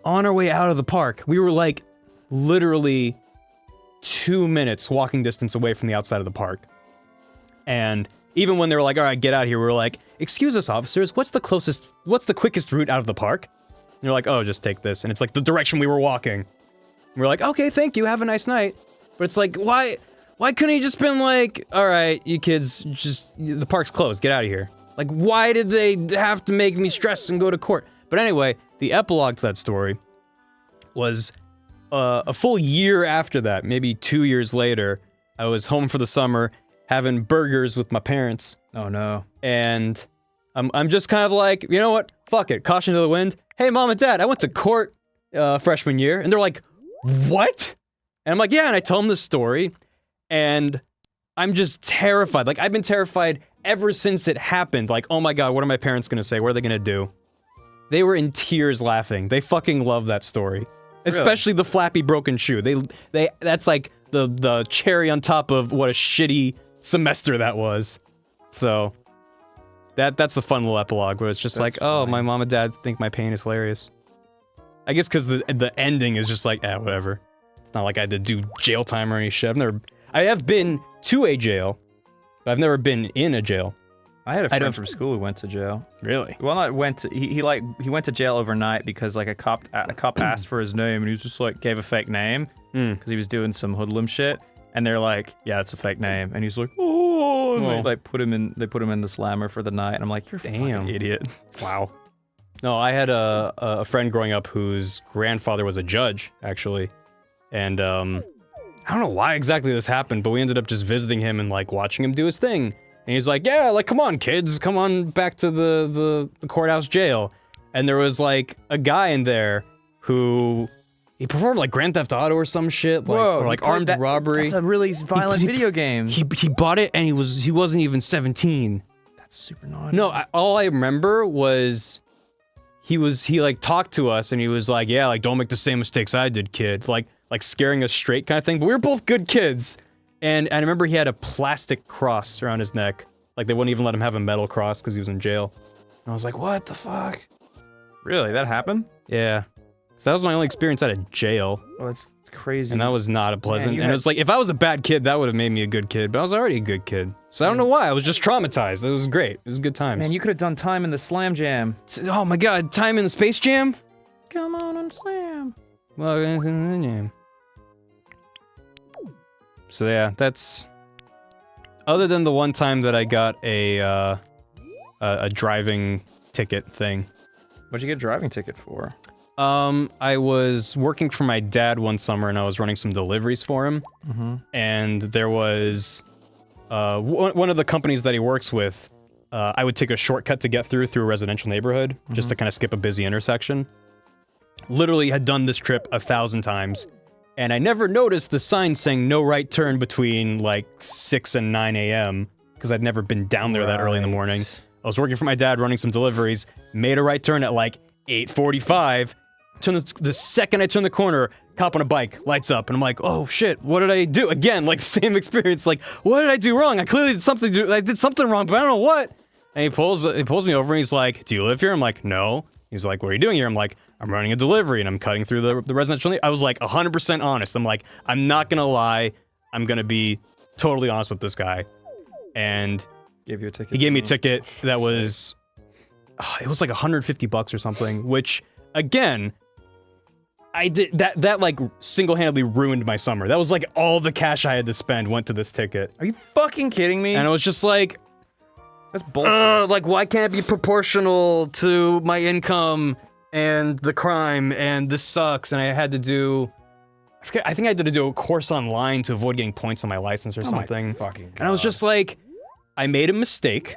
on our way out of the park. We were like literally 2 minutes walking distance away from the outside of the park. And even when they were like, all right, get out of here, we were like, excuse us, officers, what's the quickest route out of the park? And they're like, oh, just take this. And it's like the direction we were walking. And we're like, okay, thank you, have a nice night. But it's like, why couldn't he just been like, all right, you kids, the park's closed, get out of here. Like, why did they have to make me stress and go to court? But anyway, the epilogue to that story was a full year after that, maybe 2 years later. I was home for the summer having burgers with my parents. Oh no. And I'm just kind of like, you know what? Fuck it. Caution to the wind. Hey, Mom and Dad, I went to court freshman year. And they're like, what? And I'm like, yeah. And I tell them the story. And I'm just terrified. Like, I've been terrified ever since it happened. Like, oh my God, what are my parents going to say? What are they going to do? They were in tears laughing. They fucking love that story. Especially the flappy broken shoe. They that's like the cherry on top of what a shitty semester that was. So that's the fun little epilogue where it's just like, oh, my mom and dad think my pain is hilarious. I guess because the ending is just like, whatever. It's not like I had to do jail time or any shit. I have been to a jail, but I've never been in a jail. I had a friend from school who went to jail. Really? Well, not went to, he went to jail overnight because like a cop asked for his name and he was just like gave a fake name because he was doing some hoodlum shit, and they're like, yeah, it's a fake name, and he's like, oh, and they put him in the slammer for the night, and I'm like, you're a fucking idiot. Wow. No, I had a friend growing up whose grandfather was a judge, actually, and I don't know why exactly this happened, but we ended up just visiting him and like watching him do his thing. And he's like, yeah, like, come on, kids, come on back to the courthouse jail. And there was like a guy in there who he performed like Grand Theft Auto or some shit, like, or like armed robbery. That's a really violent video game. He bought it and he wasn't even 17. That's super naughty. No, all I remember was he like talked to us and he was like, yeah, like, don't make the same mistakes I did, kid. Like scaring us straight kind of thing. But we were both good kids. And I remember he had a plastic cross around his neck. Like, they wouldn't even let him have a metal cross because he was in jail. And I was like, what the fuck? Really? That happened? Yeah. So that was my only experience out of jail. Oh, that's crazy. And that was not a pleasant. And it's like, if I was a bad kid, that would have made me a good kid. But I was already a good kid. So I don't know why. I was just traumatized. It was great. It was good times. Man, you could have done time in the Slam Jam. Oh my God, time in the Space Jam? Come on and slam. Well, in the jam. So yeah, that's... Other than the one time that I got a driving ticket thing. What'd you get a driving ticket for? I was working for my dad one summer and I was running some deliveries for him. And there was one of the companies that he works with, I would take a shortcut to get through a residential neighborhood, just to kind of skip a busy intersection. Literally had done this trip 1,000 times. And I never noticed the sign saying no right turn between like 6 and 9 a.m. because I'd never been down there that early in the morning. I was working for my dad running some deliveries, made a right turn at like 8:45. The second I turn the corner, cop on a bike, lights up, and I'm like, oh shit, what did I do? Again, like the same experience, like, what did I do wrong? I clearly did something wrong, but I don't know what. And he pulls me over and he's like, do you live here? I'm like, no. He's like, what are you doing here? I'm like, I'm running a delivery and I'm cutting through the residential. I was like 100% honest. I'm like, I'm not gonna lie. I'm gonna be totally honest with this guy. And gave you a ticket. He gave me a ticket that was, it was like $150 or something, which again, I did that like single-handedly ruined my summer. That was like all the cash I had to spend went to this ticket. Are you fucking kidding me? And I was just like, that's bullshit. Like, why can't it be proportional to my income and the crime, and this sucks, and I had to do... I think I had to do a course online to avoid getting points on my license or something. My fucking God. And I was just like, I made a mistake,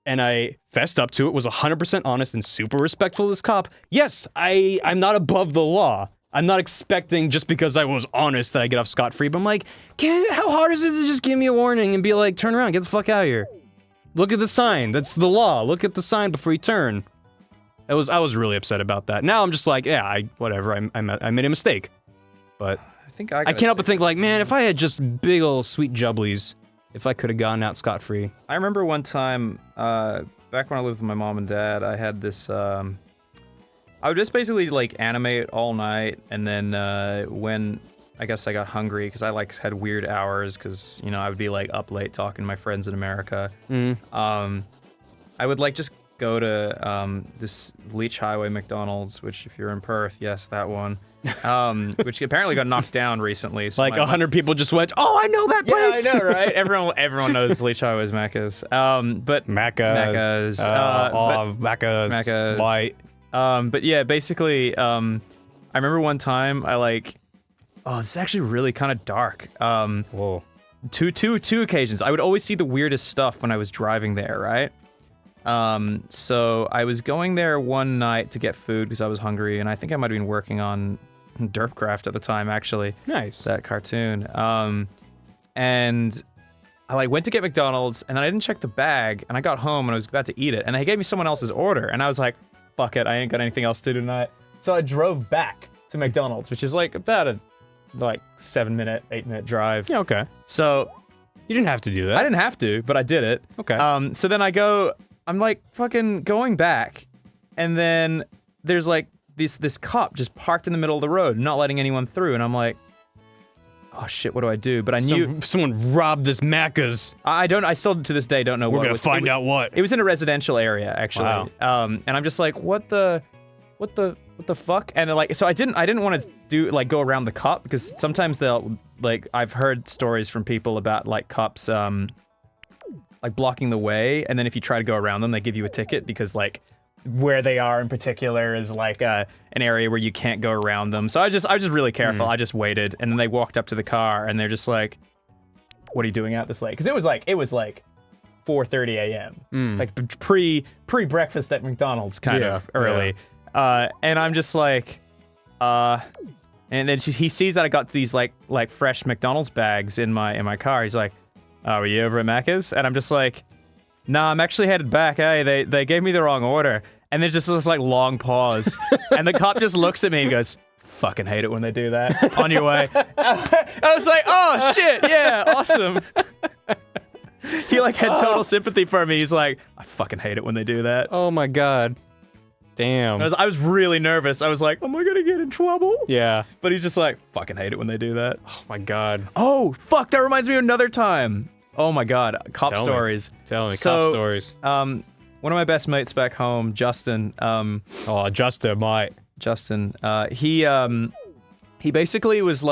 and I fessed up to it, was 100% honest and super respectful of this cop. Yes, I'm not above the law. I'm not expecting just because I was honest that I get off scot-free, but I'm like, how hard is it to just give me a warning and be like, turn around, get the fuck out of here. Look at the sign. That's the law. Look at the sign before you turn. I was really upset about that. Now I'm just like, yeah, whatever. I made a mistake. But I can't help but think like, man, if I had just big ol' sweet jubblies, if I could have gotten out scot-free. I remember one time, back when I lived with my mom and dad, I had this, I would just basically like animate all night, and then when I guess I got hungry because I like had weird hours because, you know, I would be like up late talking to my friends in America. I would like just go to this Leech Highway McDonald's, which if you're in Perth, yes, that one, which apparently got knocked down recently. So Like 100 people just went, oh, I know that Yeah, place. I know, right? Everyone knows Leech Highway's Macca's. But Macca's. Macca's. White. But yeah, basically, I remember one time this is actually really kind of dark. Whoa. Two occasions. I would always see the weirdest stuff when I was driving there, right? So I was going there one night to get food because I was hungry, and I think I might have been working on Derpcraft at the time, actually. Nice. That cartoon. And I went to get McDonald's, and I didn't check the bag, and I got home, and I was about to eat it, and they gave me someone else's order, and I was like, fuck it, I ain't got anything else to do tonight. So I drove back to McDonald's, which is about a 7-minute, 8-minute drive. Yeah, okay. So You didn't have to do that. I didn't have to, but I did it. Okay. So then I'm fucking going back, and then there's this cop just parked in the middle of the road, not letting anyone through, and I'm like, oh shit, what do I do? But I knew someone robbed this Macca's. I still to this day don't know We're what gonna was. find out what. It was in a residential area, actually. Wow. And I'm just like, what the fuck? And so I didn't want to do go around the cop, because sometimes they'll I've heard stories from people about cops blocking the way, and then if you try to go around them, they give you a ticket because where they are in particular is an area where you can't go around them. So I was just really careful. I just waited, and then they walked up to the car, and they're just like, "What are you doing out this late?" Because it was 4:30 a.m. Pre-breakfast at McDonald's kind of early. Yeah. And I'm just and then he sees that I got these fresh McDonald's bags in my car. He's like, "Oh, were you over at Macca's?" And I'm just like, "Nah, I'm actually headed back. Hey, they gave me the wrong order." And there's just this long pause, and the cop just looks at me and goes, "Fucking hate it when they do that on your way." I was like, "Oh shit, yeah, awesome." He had total sympathy for me. He's like, "I fucking hate it when they do that." Oh my god. Damn. I was really nervous. I was like, am I gonna get in trouble? Yeah. But he's just like, fucking hate it when they do that. Oh my god. Oh, fuck, that reminds me of another time. Oh my god, cop stories. Tell me, cop stories. One of my best mates back home, Justin. Justin, he basically was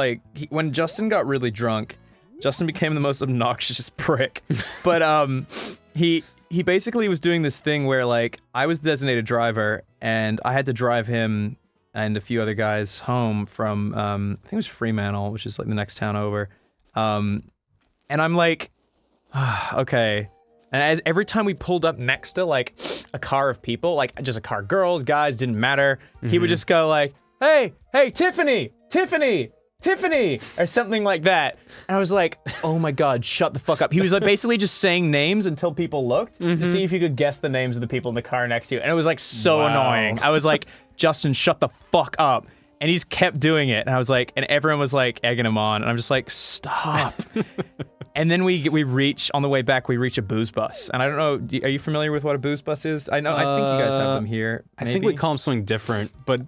when Justin got really drunk, Justin became the most obnoxious prick. But he basically was doing this thing where I was the designated driver, and I had to drive him and a few other guys home from I think it was Fremantle, which is the next town over. And I'm like, okay. And every time we pulled up next to a car of people, just a car of girls, guys, didn't matter. He would just go hey, Tiffany, or something like that. And I was like, oh my god, shut the fuck up. He was basically just saying names until people looked to see if you could guess the names of the people in the car next to you. And it was so annoying. I was like, Justin, shut the fuck up. And he just kept doing it. And I was like, and everyone was egging him on. And I'm just like, stop. And then we reach, on the way back, we reach a booze bus. And I don't know, are you familiar with what a booze bus is? I think you guys have them here. I think we call them something different, but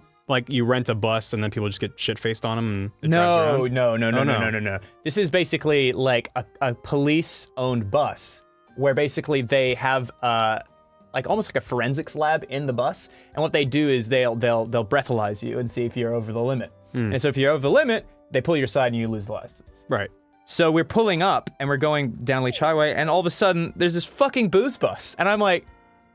you rent a bus and then people just get shit-faced on them and it drives around? No. This is basically a police-owned bus where basically they have almost a forensics lab in the bus, and what they do is they'll breathalyze you and see if you're over the limit. And so if you're over the limit, they pull your side and you lose the license. Right. So we're pulling up and we're going down Leech Highway, and all of a sudden there's this fucking booze bus, and I'm like,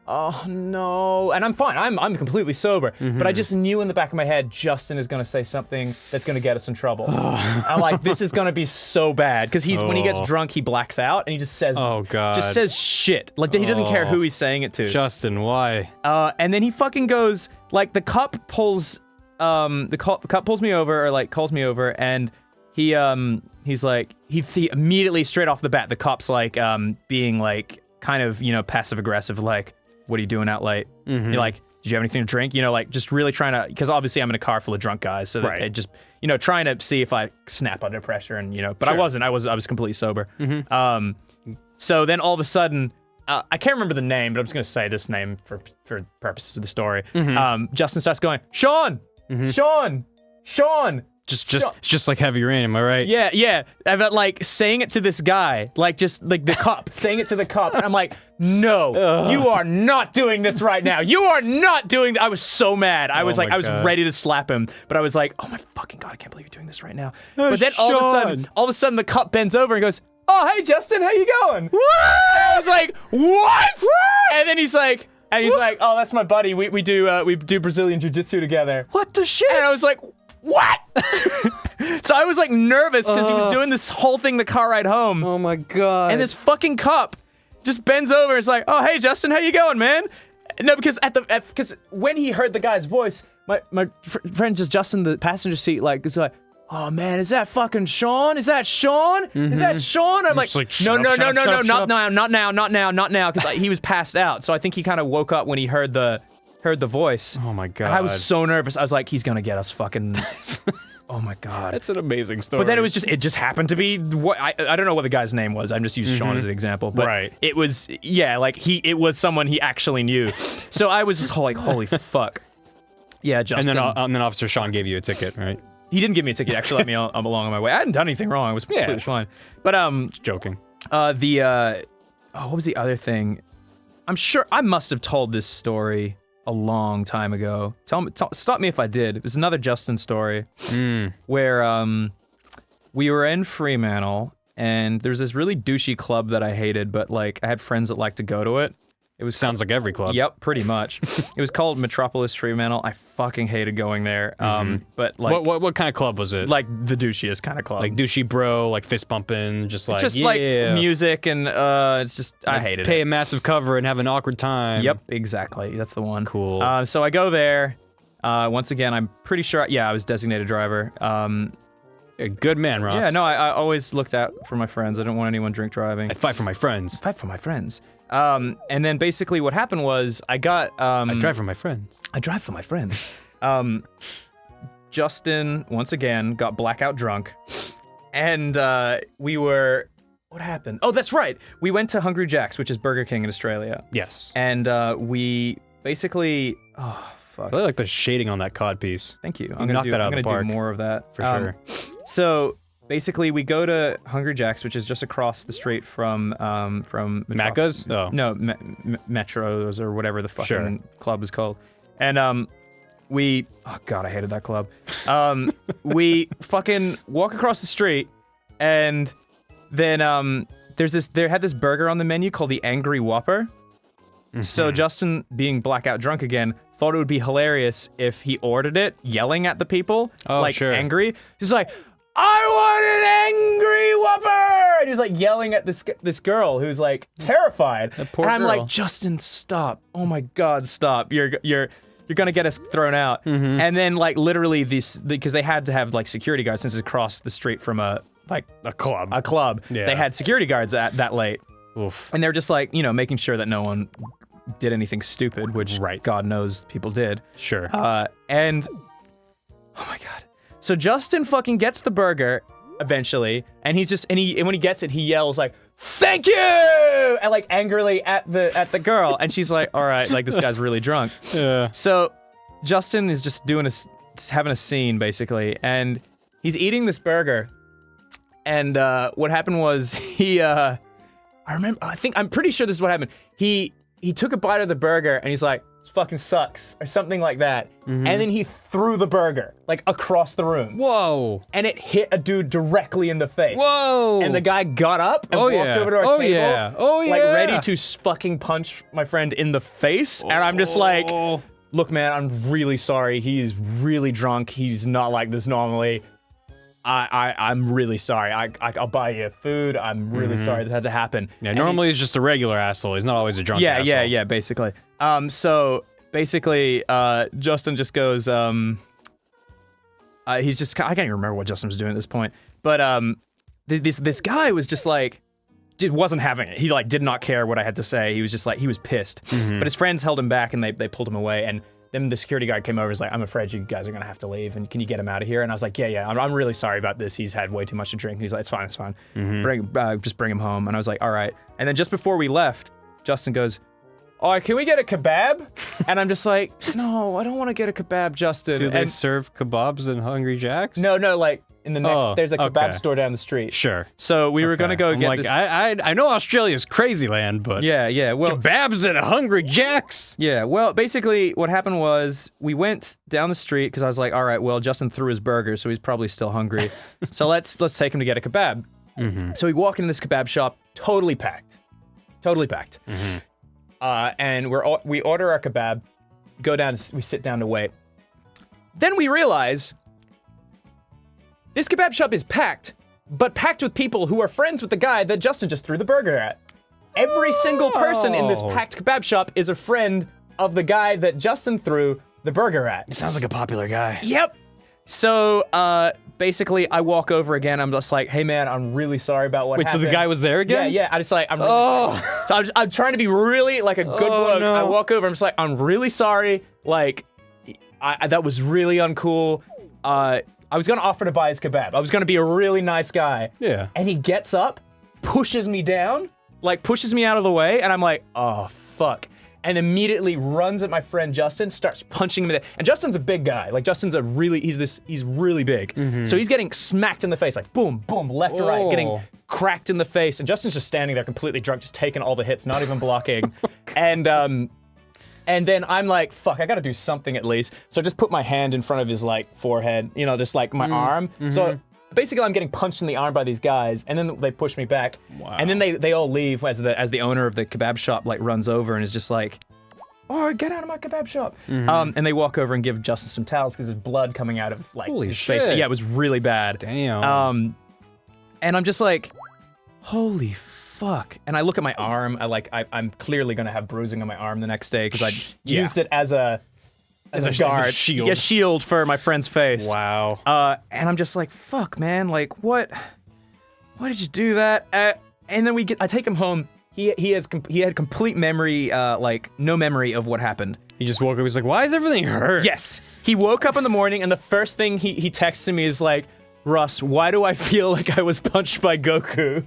oh no, and I'm fine, I'm completely sober, but I just knew in the back of my head, Justin is gonna say something that's gonna get us in trouble. I'm like, this is gonna be so bad, because when he gets drunk, he blacks out, and he just says, just says shit. He doesn't care who he's saying it to. Justin, why? And then he fucking goes, the cop pulls, cop pulls me over, or calls me over, and he's like, he immediately, straight off the bat, the cop's being kind of, passive aggressive, what are you doing out late? You're like, did you have anything to drink? Just really trying to, because obviously I'm in a car full of drunk guys, so it just, trying to see if I snap under pressure, and but sure. I wasn't. I was completely sober. So then all of a sudden, I can't remember the name, but I'm just gonna say this name for purposes of the story. Justin starts going, Sean, just like heavy rain, am I right? Yeah. About like saying it to this guy, like just like the cop, saying it to the cop, and I'm like, no, you are not doing this right now. You are not doing. I was so mad. I was my like, I was God. ready to slap him, but I was like, oh my fucking God, I can't believe you're doing this right now. But then all of a sudden, the cop bends over and goes, oh hey Justin, how you going? What? I was like, what? And then he's like, oh that's my buddy. We do Brazilian jiu-jitsu together. What the shit? And I was like, what? So I was like nervous because he was doing this whole thing the car ride home. Oh my God. And this fucking cop just bends over and is like, oh, hey, Justin, how you going, man? No, because because when he heard the guy's voice, my friend just Justin, the passenger seat, like, is like, oh man, is that fucking Sean? Is that Sean? Is that Sean? I'm like, no, not now, because he was passed out. So I think he kind of woke up when he heard the voice. Oh my God. And I was so nervous. I was like, he's gonna get us fucking. Oh my God. That's an amazing story. But then it just happened to be what I don't know what the guy's name was. I'm just using Sean as an example. But Right. it was it was someone he actually knew. So I was just like, holy fuck. Yeah, Justin. And then Officer Sean gave you a ticket, right? He didn't give me a ticket. He actually let me along on my way. I hadn't done anything wrong. I was completely fine. But Just joking. what was the other thing? I'm sure I must have told this story a long time ago. Stop me if I did. It was another Justin story where we were in Fremantle and there's this really douchey club that I hated, but like I had friends that liked to go to it. It was Sounds like every club. Yep, pretty much. It was called Metropolis Fremantle. I fucking hated going there. But like What kind of club was it? like the douchiest kind of club. Like douchey bro, like fist bumping, just like like music and it's just I hated pay it. a massive cover and have an awkward time. Yep, exactly. That's the one. Cool. So I go there. Once again, I'm pretty sure. I was designated driver. A good man, Ross. Yeah, no, I always looked out for my friends. I didn't want anyone drink driving. I fight for my friends. Fight for my friends. And then basically what happened was I got. I drive for my friends. I drive for my friends. Justin once again got blackout drunk, and we were. What happened? Oh, that's right. We went to Hungry Jack's, which is Burger King in Australia. Yes. And we basically. Oh fuck. I really like the shading on that cod piece. Thank you. You knocked that out of the park. do more of that For sure. So basically, we go to Hungry Jack's, which is just across the street from Macca's? Oh. No, Metros or whatever the fucking Sure. club is called. And we oh god, I hated that club. We fucking walk across the street, and then they had this burger on the menu called the Angry Whopper. So Justin, being blackout drunk again, thought it would be hilarious if he ordered it, yelling at the people, like sure. angry. He's like, "I want an Angry Whopper!" And he's like yelling at this girl who's like terrified. poor and I'm girl. like, Justin, stop! Oh my God, stop! You're gonna get us thrown out. And then like literally because they had to have like security guards since it's across the street from a club. Yeah. They had security guards at that late. Oof. And they're just like, making sure that no one did anything stupid, which Right. God knows people did. Sure. And oh my God. So Justin fucking gets the burger eventually, and he's just and when he gets it, he yells like, "Thank you!" and like angrily at the girl, and she's like, "All right, like this guy's really drunk." Yeah. So Justin is just having a scene basically, and he's eating this burger, and what happened was I'm pretty sure this is what happened. He took a bite of the burger and he's like, "This fucking sucks," or something like that. And then he threw the burger like across the room. Whoa. And it hit a dude directly in the face. Whoa. And the guy got up and walked over to our table. Yeah. Oh yeah. Like ready to fucking punch my friend in the face. And I'm just like, "Look, man, I'm really sorry. He's really drunk. He's not like this normally. I'm really sorry. I'll buy you food. I'm really sorry this had to happen." Yeah, And normally he's just a regular asshole. He's not always a drunk asshole. yeah, basically. So basically, Justin just goes, he's just, I can't even remember what Justin was doing at this point, but this guy was just like, wasn't having it. He like did not care what I had to say. He was just like, he was pissed. But his friends held him back and they pulled him away, and then the security guard came over and was like, "I'm afraid you guys are gonna have to leave, and can you get him out of here?" And I was like, yeah, I'm really sorry about this. He's had way too much to drink. And he's like, it's fine. Just bring him home. And I was like, all right. And then just before we left, Justin goes, all right, can we get a kebab? And I'm just like, no, I don't want to get a kebab, Justin. Do they serve kebabs in Hungry Jack's? No, like in the next, there's a kebab store down the street. Sure. So we were gonna go I'm get like, this. I know Australia's crazy land, but Yeah, well, kebabs at a Hungry Jack's. yeah, well, basically what happened was we went down the street because I was like, all right, well, Justin threw his burger, so he's probably still hungry. So let's take him to get a kebab. So we walk into this kebab shop, totally packed. And we order our kebab, go down, we sit down to wait. Then we realize this kebab shop is packed, but packed with people who are friends with the guy that Justin just threw the burger at. Every single person in this packed kebab shop is a friend of the guy that Justin threw the burger at. Sounds like a popular guy. Yep. So, basically, I walk over again. I'm just like, hey, man, I'm really sorry about what happened. So the guy was there again? Yeah. I'm really sorry. So I'm trying to be really, like, a good bloke. No. I walk over. I'm just like, I'm really sorry. Like, that was really uncool. I was going to offer to buy his kebab. I was going to be a really nice guy. Yeah. And he gets up, pushes me down, like, pushes me out of the way. And I'm like, oh, fuck. And immediately runs at my friend Justin, starts punching him in the... And Justin's a big guy. Like, Justin's he's really big. So he's getting smacked in the face, like, boom, boom, left to right, getting cracked in the face. And Justin's just standing there completely drunk, just taking all the hits, not even blocking. And then I'm like, fuck, I gotta do something at least. So I just put my hand in front of his, like, forehead, you know, just, like, my arm. So basically I'm getting punched in the arm by these guys, and then they push me back. Wow. And then they all leave as the owner of the kebab shop, like, runs over and is just like, oh, get out of my kebab shop. And they walk over and give Justin some towels because there's blood coming out of, like, Holy his shit. face. Yeah, it was really bad. Damn. And I'm just like, holy fuck. And I look at my arm. I'm clearly gonna have bruising on my arm the next day because I used it as a guard, a shield. Yeah, shield for my friend's face. Wow. And I'm just like, fuck, man. Like, what? Why did you do that? And then I take him home. He had complete memory, like no memory of what happened. He just woke up. He's like, why is everything hurt? Yes. He woke up in the morning, and the first thing he texted me is like, Russ, why do I feel like I was punched by Goku?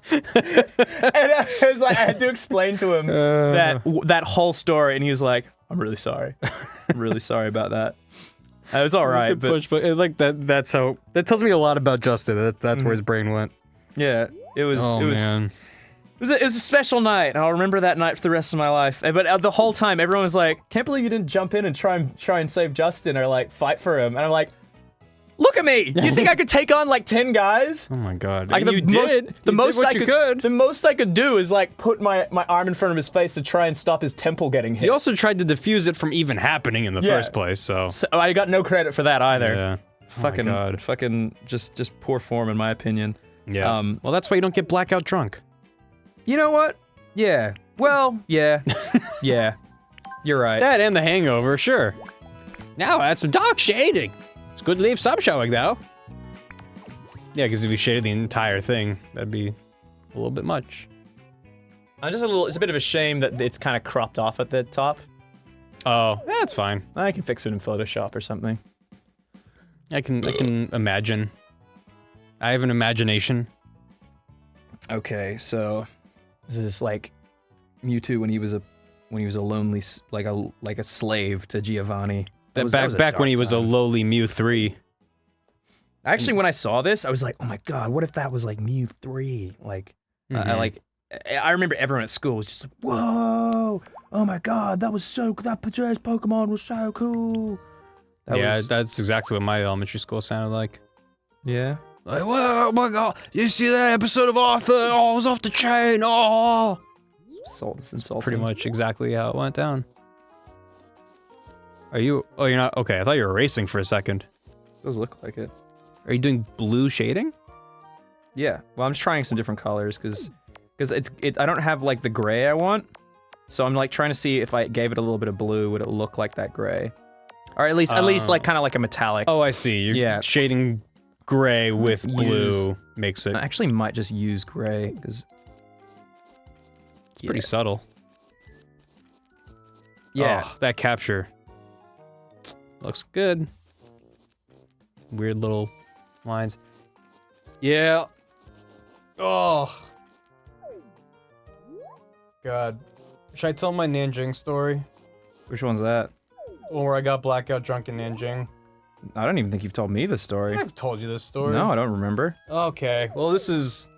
And I was like, I had to explain to him that whole story, and he was like, I'm really sorry. I'm really sorry about that. It was all right, but it's like that tells me a lot about Justin. That's where his brain went. yeah, it was. Oh, man. It was a special night, and I'll remember that night for the rest of my life. But the whole time, everyone was like, "Can't believe you didn't jump in and try and save Justin or like fight for him." And I'm like, "Look at me! You think I could take on like 10 guys?" Oh my god. Like, You did what the most I could do is like put my arm in front of his face to try and stop his temple getting hit. He also tried to defuse it from even happening in the first place, so I got no credit for that either. yeah. Fucking just poor form in my opinion. Yeah. Well, that's why you don't get blackout drunk. You know what? Yeah. Well, yeah. Yeah. You're right. That and the hangover, sure. Now add some dark shading. It's good to leave some showing, though. Yeah, because if you shaded the entire thing, that'd be a little bit much. It's a bit of a shame that it's kind of cropped off at the top. Oh, that's fine. I can fix it in Photoshop or something. I can imagine. I have an imagination. Okay, so this is like Mewtwo when he was a lonely like a slave to Giovanni. Back when he was a lowly Mew 3. Actually, when I saw this, I was like, oh my god, what if that was like Mew 3? Like, I remember everyone at school was just like, whoa, oh my god, that today's Pokemon was so cool. That's exactly what my elementary school sounded like. Yeah. Like, whoa, oh my god, you see that episode of Arthur? Oh, it was off the chain, oh! That's insulting. Pretty much exactly how it went down. Oh, you're not, okay, I thought you were racing for a second. Does look like it. Are you doing blue shading? Yeah, well, I'm just trying some different colors, because I don't have, like, the gray I want, so I'm, like, trying to see if I gave it a little bit of blue, would it look like that gray? Or at least, like, kind of like a metallic. Oh, I see, you're shading gray with blue makes it... I actually might just use gray, because... It's pretty subtle. Yeah. Oh, that capture. Looks good. Weird little lines. Yeah. Oh. God. Should I tell my Nanjing story? Which one's that? One where I got blackout drunk in Nanjing. I don't even think you've told me this story. I've told you this story. No, I don't remember. Okay. Well, this is.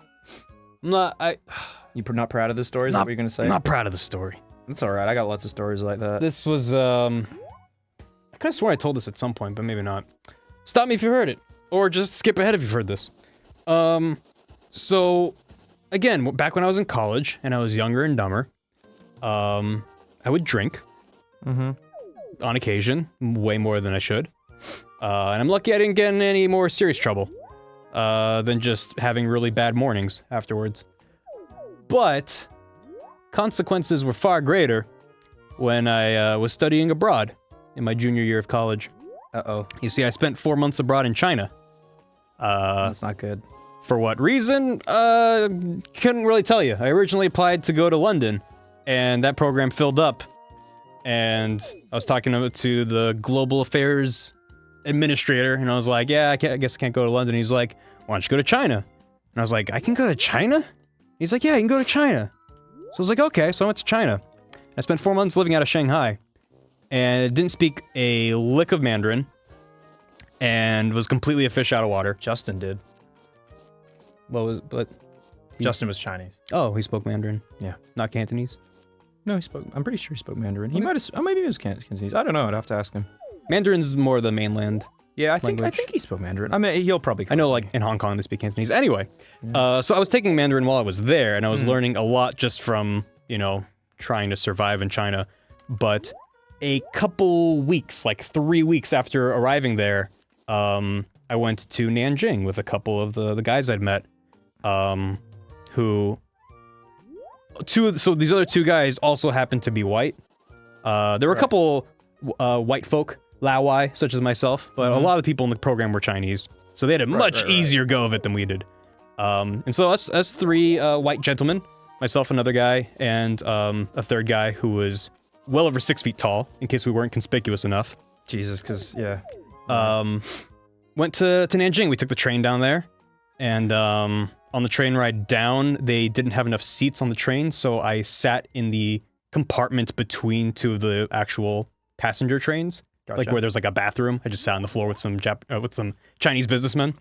I'm not. You're not proud of this story? Is that what you're gonna say? I'm not proud of the story. That's all right. I got lots of stories like that. This was. I could have sworn I told this at some point, but maybe not. Stop me if you heard it, or just skip ahead if you've heard this. So, again, back when I was in college and I was younger and dumber, I would drink. Mm-hmm. On occasion, way more than I should. And I'm lucky I didn't get in any more serious trouble than just having really bad mornings afterwards. But consequences were far greater when I was studying abroad in my junior year of college. Uh-oh. You see, I spent 4 months abroad in China. That's not good. For what reason? Couldn't really tell you. I originally applied to go to London, and that program filled up. And I was talking to the global affairs administrator, and I was like, yeah, I guess I can't go to London. He's like, why don't you go to China? And I was like, I can go to China? He's like, yeah, you can go to China. So I was like, okay, so I went to China. I spent 4 months living out of Shanghai, and didn't speak a lick of Mandarin, and was completely a fish out of water. Justin did. Justin was Chinese. Oh, he spoke Mandarin. Yeah. Not Cantonese? No, he spoke. I'm pretty sure he spoke Mandarin. He might have. Oh, maybe it was Cantonese. I don't know. I'd have to ask him. Mandarin's more the mainland. Yeah, I think language. he spoke Mandarin. I mean, he'll probably. I know, like, in Hong Kong, they speak Cantonese. Anyway, so I was taking Mandarin while I was there, and I was learning a lot just from, you know, trying to survive in China. But a couple weeks, like 3 weeks after arriving there, I went to Nanjing with a couple of the guys I'd met, who... So these other two guys also happened to be white. There were a couple white folk, Laowai, such as myself, but a lot of people in the program were Chinese. So they had a much easier go of it than we did. And so us three white gentlemen, myself, another guy, and a third guy who was well over 6 feet tall, in case we weren't conspicuous enough. Jesus, because, yeah. Went to Nanjing. We took the train down there, and on the train ride down, they didn't have enough seats on the train, so I sat in the compartment between two of the actual passenger trains, like where there's like a bathroom. I just sat on the floor with some Chinese businessmen.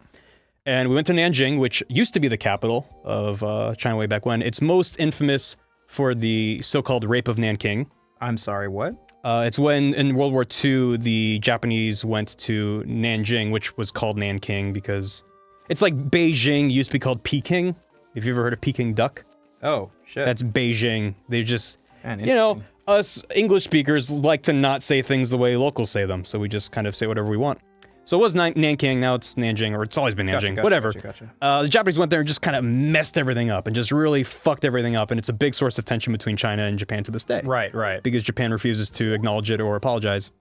And we went to Nanjing, which used to be the capital of China way back when. It's most infamous for the so-called rape of Nanking. I'm sorry, what? It's when, in World War II, the Japanese went to Nanjing, which was called Nanking because it's like Beijing used to be called Peking. Have you ever heard of Peking duck? Oh, shit. That's Beijing. They just, Man, you know, us English speakers like to not say things the way locals say them, so we just kind of say whatever we want. So it was Nanking, now it's Nanjing, or it's always been Nanjing, whatever. Gotcha. The Japanese went there and just kind of messed everything up and just really fucked everything up, and it's a big source of tension between China and Japan to this day. Right. Because Japan refuses to acknowledge it or apologize.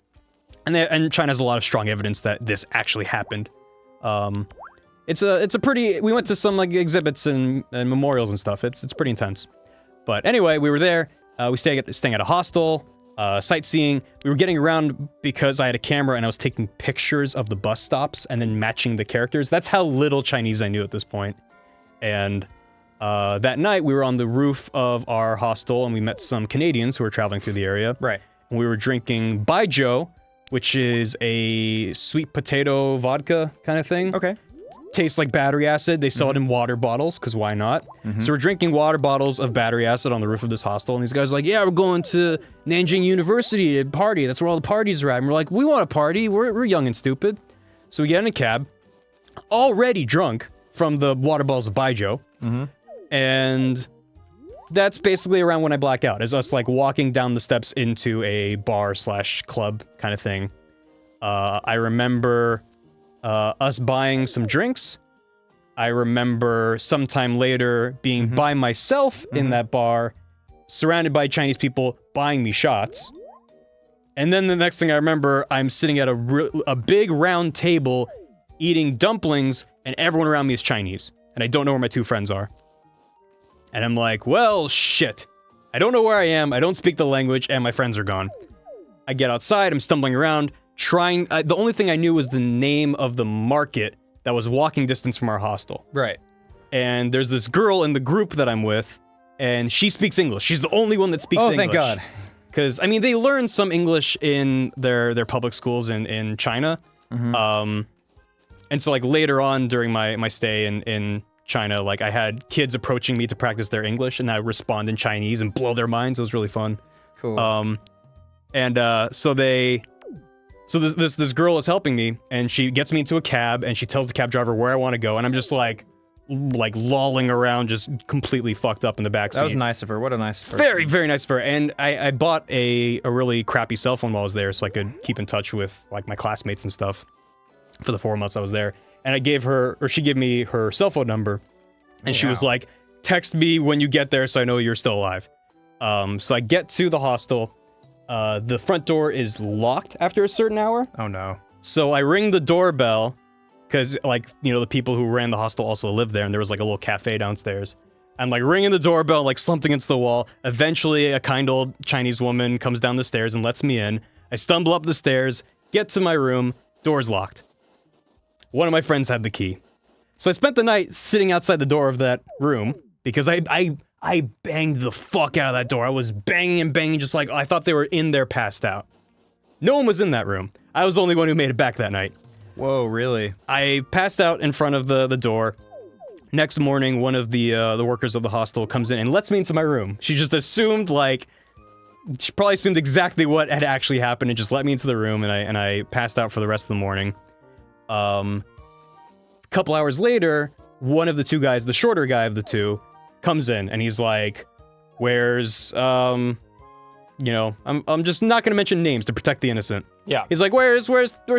And China has a lot of strong evidence that this actually happened. It's a pretty, we went to some like exhibits and memorials and stuff. It's pretty intense. But anyway, we were there. We staying at a hostel, sightseeing. We were getting around because I had a camera and I was taking pictures of the bus stops and then matching the characters. That's how little Chinese I knew at this point. And that night we were on the roof of our hostel and we met some Canadians who were traveling through the area. Right. And we were drinking Baijiu, which is a sweet potato vodka kind of thing. Okay. Tastes like battery acid. They sell it in water bottles, because why not? So we're drinking water bottles of battery acid on the roof of this hostel, and these guys are like, yeah, we're going to Nanjing University to party. That's where all the parties are at. And we're like, we want to party. We're young and stupid. So we get in a cab, already drunk from the water bottles of Baijiu. And that's basically around when I black out, is us like walking down the steps into a bar/club kind of thing. I remember us buying some drinks. I remember sometime later being by myself in that bar, surrounded by Chinese people buying me shots. And then the next thing I remember, I'm sitting at a big round table eating dumplings, and everyone around me is Chinese. And I don't know where my two friends are. And I'm like, well, shit. I don't know where I am, I don't speak the language, and my friends are gone. I get outside, I'm stumbling around, trying, the only thing I knew was the name of the market that was walking distance from our hostel. Right. And there's this girl in the group that I'm with and she speaks English. She's the only one that speaks English. Oh, thank God. Because, I mean, they learn some English in their public schools in China. Mm-hmm. And so, like, later on during my stay in China, like, I had kids approaching me to practice their English, and I would respond in Chinese and blow their minds. It was really fun. Cool. So this girl is helping me, and she gets me into a cab, and she tells the cab driver where I want to go, and I'm just like lolling around, just completely fucked up in the backseat. That was nice of her. What a nice person. Very, very nice of her. And I bought a really crappy cell phone while I was there, so I could keep in touch with like my classmates and stuff for the 4 months I was there. And I gave her, or she gave me her cell phone number, and she was like, "Text me when you get there, so I know you're still alive." So I get to the hostel. The front door is locked after a certain hour. Oh no. So I ring the doorbell, because, like, you know, the people who ran the hostel also lived there, and there was, like, a little cafe downstairs. I'm, like, ringing the doorbell, like, slumped against the wall. Eventually, a kind old Chinese woman comes down the stairs and lets me in. I stumble up the stairs, get to my room, door's locked. One of my friends had the key. So I spent the night sitting outside the door of that room, because I banged the fuck out of that door. I was banging and banging, just like, I thought they were in there passed out. No one was in that room. I was the only one who made it back that night. Whoa, really? I passed out in front of the door. Next morning, one of the workers of the hostel comes in and lets me into my room. She just assumed, like, she probably assumed exactly what had actually happened and just let me into the room, and I passed out for the rest of the morning. A couple hours later, one of the two guys, the shorter guy of the two, comes in, and he's like, "Where's, you know, I'm just not gonna mention names to protect the innocent." Yeah. He's like, where's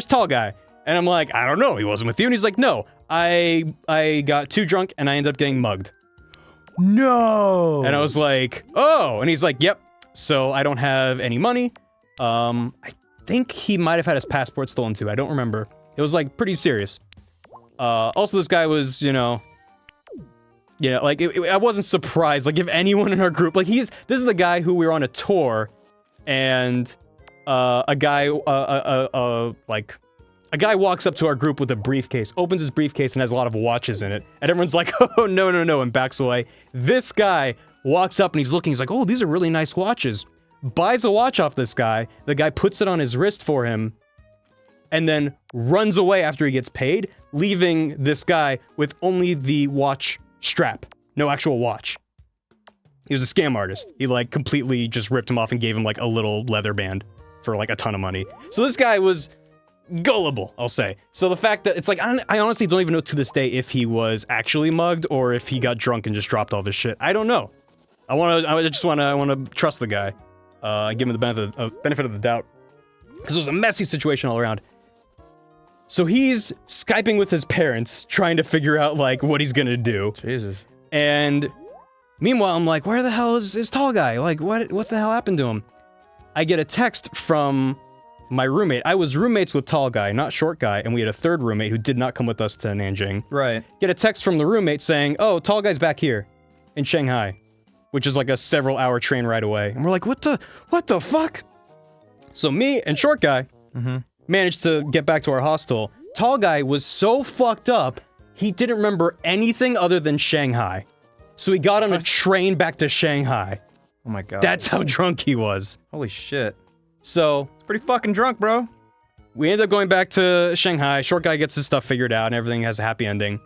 tall guy? And I'm like, "I don't know, he wasn't with you." And he's like, "No, I got too drunk and I ended up getting mugged." No. And I was like, "Oh," and he's like, "Yep, so I don't have any money." I think he might have had his passport stolen too, I don't remember. It was, like, pretty serious. Also, this guy was, you know, yeah, like, I wasn't surprised. Like, if anyone in our group, like, this is the guy who we were on a tour, and a guy walks up to our group with a briefcase, opens his briefcase, and has a lot of watches in it. And everyone's like, "Oh, no," and backs away. This guy walks up, and he's looking, he's like, "Oh, these are really nice watches." Buys a watch off this guy, the guy puts it on his wrist for him, and then runs away after he gets paid, leaving this guy with only the watch strap. No actual watch. He was a scam artist. He, like, completely just ripped him off and gave him, like, a little leather band for, like, a ton of money. So this guy was gullible, I'll say. So the fact that it's like, I honestly don't even know to this day if he was actually mugged or if he got drunk and just dropped all of his shit. I don't know. I want to trust the guy. Give him the benefit of the doubt. Because it was a messy situation all around. So he's Skyping with his parents, trying to figure out, like, what he's gonna do. Jesus. And meanwhile, I'm like, where the hell is tall guy? Like, what the hell happened to him? I get a text from my roommate. I was roommates with tall guy, not short guy, and we had a third roommate who did not come with us to Nanjing. Right. Get a text from the roommate saying, "Oh, tall guy's back here in Shanghai," which is like a several-hour train ride away. And we're like, what the fuck? So me and short guy managed to get back to our hostel. Tall guy was so fucked up, he didn't remember anything other than Shanghai. So he got on a train back to Shanghai. Oh my God. That's how drunk he was. Holy shit. So It's pretty fucking drunk, bro. we ended up going back to Shanghai. Short guy gets his stuff figured out and everything has a happy ending.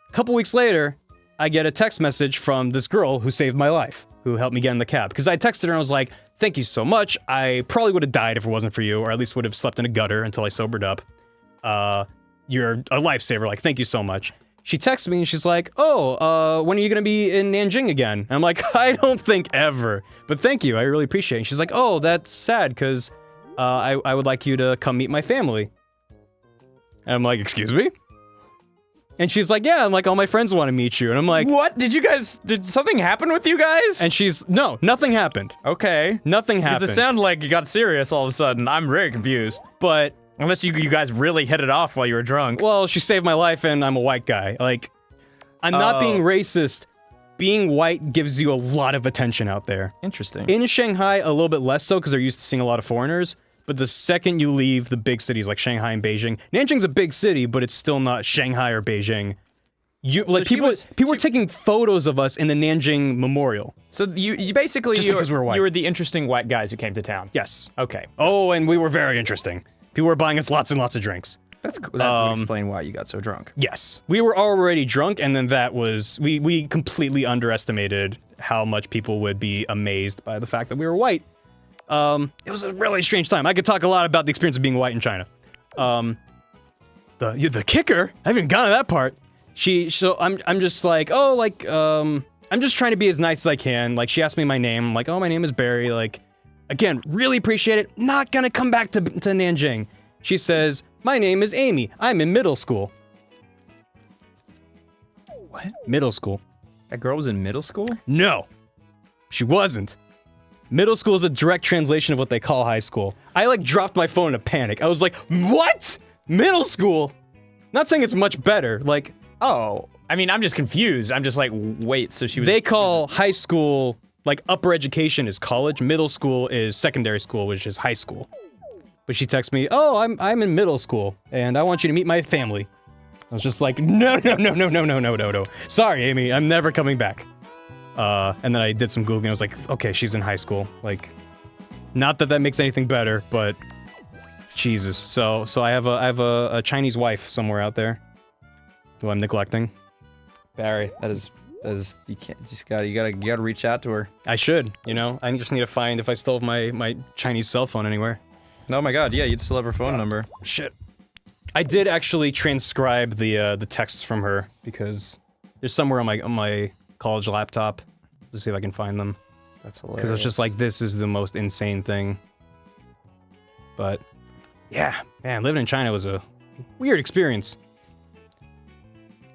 A couple weeks later, I get a text message from this girl who saved my life, who helped me get in the cab. Because I texted her and I was like, "Thank you so much. I probably would have died if it wasn't for you, or at least would have slept in a gutter until I sobered up. You're a lifesaver. Like, thank you so much." She texts me and she's like, "Oh, when are you gonna be in Nanjing again?" And I'm like, "I don't think ever, but thank you. I really appreciate it." And she's like, "Oh, that's sad because I would like you to come meet my family." And I'm like, "Excuse me?" And she's like, "Yeah, and like all my friends want to meet you." And I'm like, What? Did something happen with you guys? and she's, "No, nothing happened. Okay. Nothing happened." Does it sound like you got serious all of a sudden? I'm very confused. But, Unless you guys really hit it off while you were drunk. well, she saved my life and I'm a white guy. Like, I'm not being racist. Being white gives you a lot of attention out there. Interesting. In Shanghai, a little bit less so because they're used to seeing a lot of foreigners. But the second you leave the big cities like Shanghai and Beijing, Nanjing's a big city, but it's still not Shanghai or Beijing. People were taking photos of us in the Nanjing Memorial. So you basically Just because we're white. you were the interesting white guys who came to town. Yes. Okay. Oh, and we were very interesting. People were buying us lots and lots of drinks. That's cool. That would explain why you got so drunk. Yes. We were already drunk, and then we completely underestimated how much people would be amazed by the fact that we were white. It was a really strange time. I could talk a lot about the experience of being white in China. The kicker, I haven't even gotten to that part. So I'm just like, I'm just trying to be as nice as I can. Like, she asked me my name. I'm like, oh, my name is Barry. Like, again, really appreciate it. Not gonna come back to Nanjing. She says, my name is Amy. I'm in middle school. What? Middle school. That girl was in middle school? No, she wasn't. Middle school is a direct translation of what they call high school. I like dropped my phone in a panic. I was like, what? Middle school? Not saying it's much better. Like, Oh, I mean, I'm just confused. I'm just like, wait, so she was... they call high school, like upper education is college, middle school is secondary school, which is high school. But she texts me, oh, I'm in middle school, and I want you to meet my family. I was just like, no. Sorry, Amy, I'm never coming back. And then I did some Googling, I was like, okay, she's in high school. Like, not that that makes anything better, but Jesus. So I have a Chinese wife somewhere out there who I'm neglecting. Barry, that is you gotta reach out to her. I should, I just need to find if I still have my Chinese cell phone anywhere. Oh my god, yeah, you'd still have her phone number. Shit. I did actually transcribe the texts from her because there's somewhere on my college laptop. Let's see if I can find them. That's hilarious. Because I was just like, this is the most insane thing. But yeah, man, living in China was a weird experience.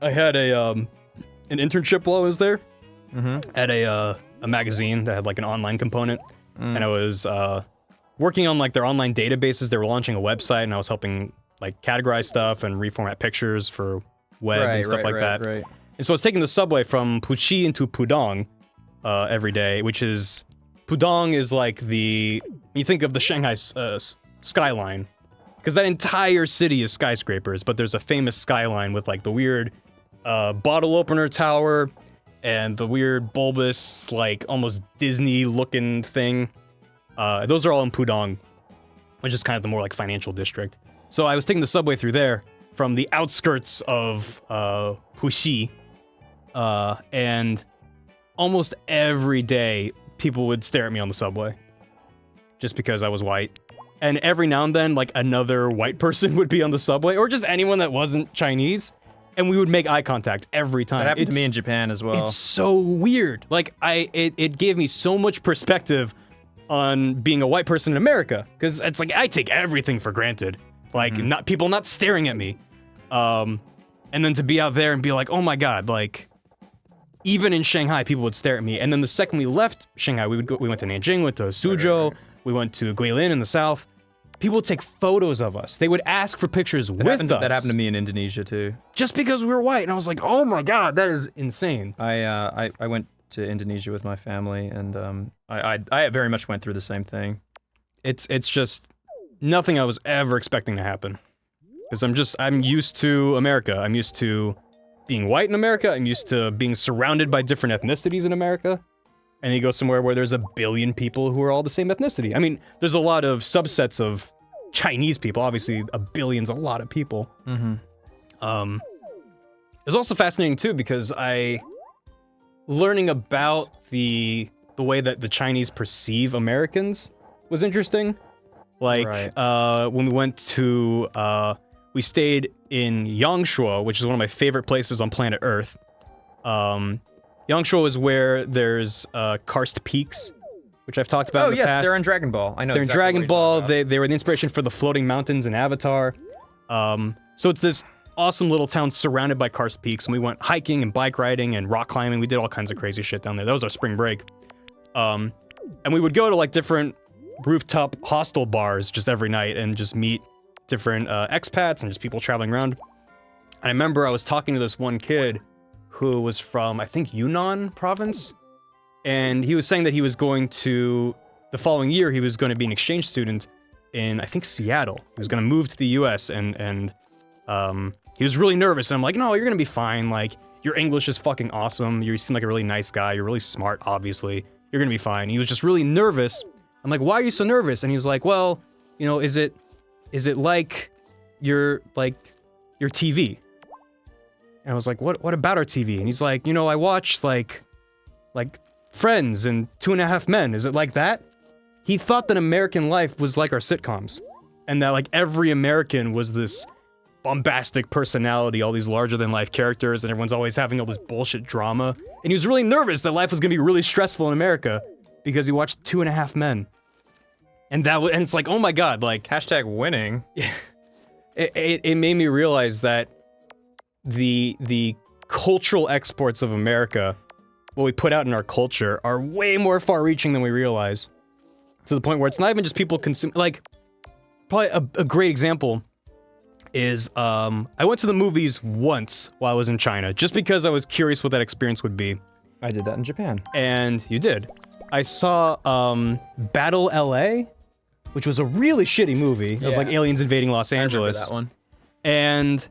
I had an internship while I was there at a magazine that had like an online component, and I was working on like their online databases. They were launching a website, and I was helping like categorize stuff and reformat pictures for web and stuff like that. Right. And so I was taking the subway from Puxi into Pudong every day, which is Pudong is like you think of the Shanghai skyline, because that entire city is skyscrapers, but there's a famous skyline with like the weird bottle opener tower and the weird bulbous, like almost Disney-looking thing. Those are all in Pudong, which is kind of the more like financial district. So I was taking the subway through there from the outskirts of Puxi, and almost every day people would stare at me on the subway just because I was white. And every now and then, like another white person would be on the subway, or just anyone that wasn't Chinese, and we would make eye contact every time. That happened to me in Japan as well. It's so weird. Like it gave me so much perspective on being a white person in America, because it's like I take everything for granted. Like people not staring at me, and then to be out there and be like, oh my god, like even in Shanghai, people would stare at me. And then the second we left Shanghai, we went to Nanjing, went to Suzhou, we went to Guilin in the south. People would take photos of us. They would ask for pictures with us. That happened to me in Indonesia too. Just because we were white, and I was like, oh my god, that is insane. I went to Indonesia with my family, and I very much went through the same thing. It's just nothing I was ever expecting to happen. Because I'm used to America. I'm used to being white in America. I'm used to being surrounded by different ethnicities in America. And you go somewhere where there's 1 billion people who are all the same ethnicity. I mean, there's a lot of subsets of Chinese people. Obviously, 1 billion's a lot of people. It was also fascinating too, because learning about the way that the Chinese perceive Americans was interesting. Like, when we went to, we stayed in Yangshuo, which is one of my favorite places on planet Earth. Yangshuo is where there's karst peaks, which I've talked about in the past. Oh yes, they're in Dragon Ball. I know. They're exactly in Dragon Ball. They were the inspiration for the floating mountains in Avatar. So it's this awesome little town surrounded by karst peaks, and we went hiking and bike riding and rock climbing. We did all kinds of crazy shit down there. That was our spring break. And we would go to like different rooftop hostel bars just every night and just meet different expats and just people traveling around. And I remember I was talking to this one kid who was from, I think, Yunnan province, and he was saying that he was going to, the following year, he was going to be an exchange student in, I think, Seattle. He was going to move to the US, and he was really nervous, and I'm like, no, you're going to be fine, like, your English is fucking awesome. You seem like a really nice guy. You're really smart, obviously. You're gonna be fine. He was just really nervous. I'm like, why are you so nervous? And he was like, well, you know, is it like your TV? And I was like, what about our TV? And he's like, you know, I watch like Friends and 2.5 Men. Is it like that? He thought that American life was like our sitcoms. And that like every American was this bombastic personality, all these larger-than-life characters, and everyone's always having all this bullshit drama. And he was really nervous that life was gonna be really stressful in America because he watched 2.5 Men. And it's like, oh my god, like... Hashtag winning. It made me realize that the cultural exports of America, what we put out in our culture, are way more far-reaching than we realize. To the point where it's not even just people consume... Like, probably a great example is, I went to the movies once while I was in China, just because I was curious what that experience would be. I did that in Japan. And you did. I saw, Battle L.A., which was a really shitty movie of, like, aliens invading Los Angeles. I remember that one. And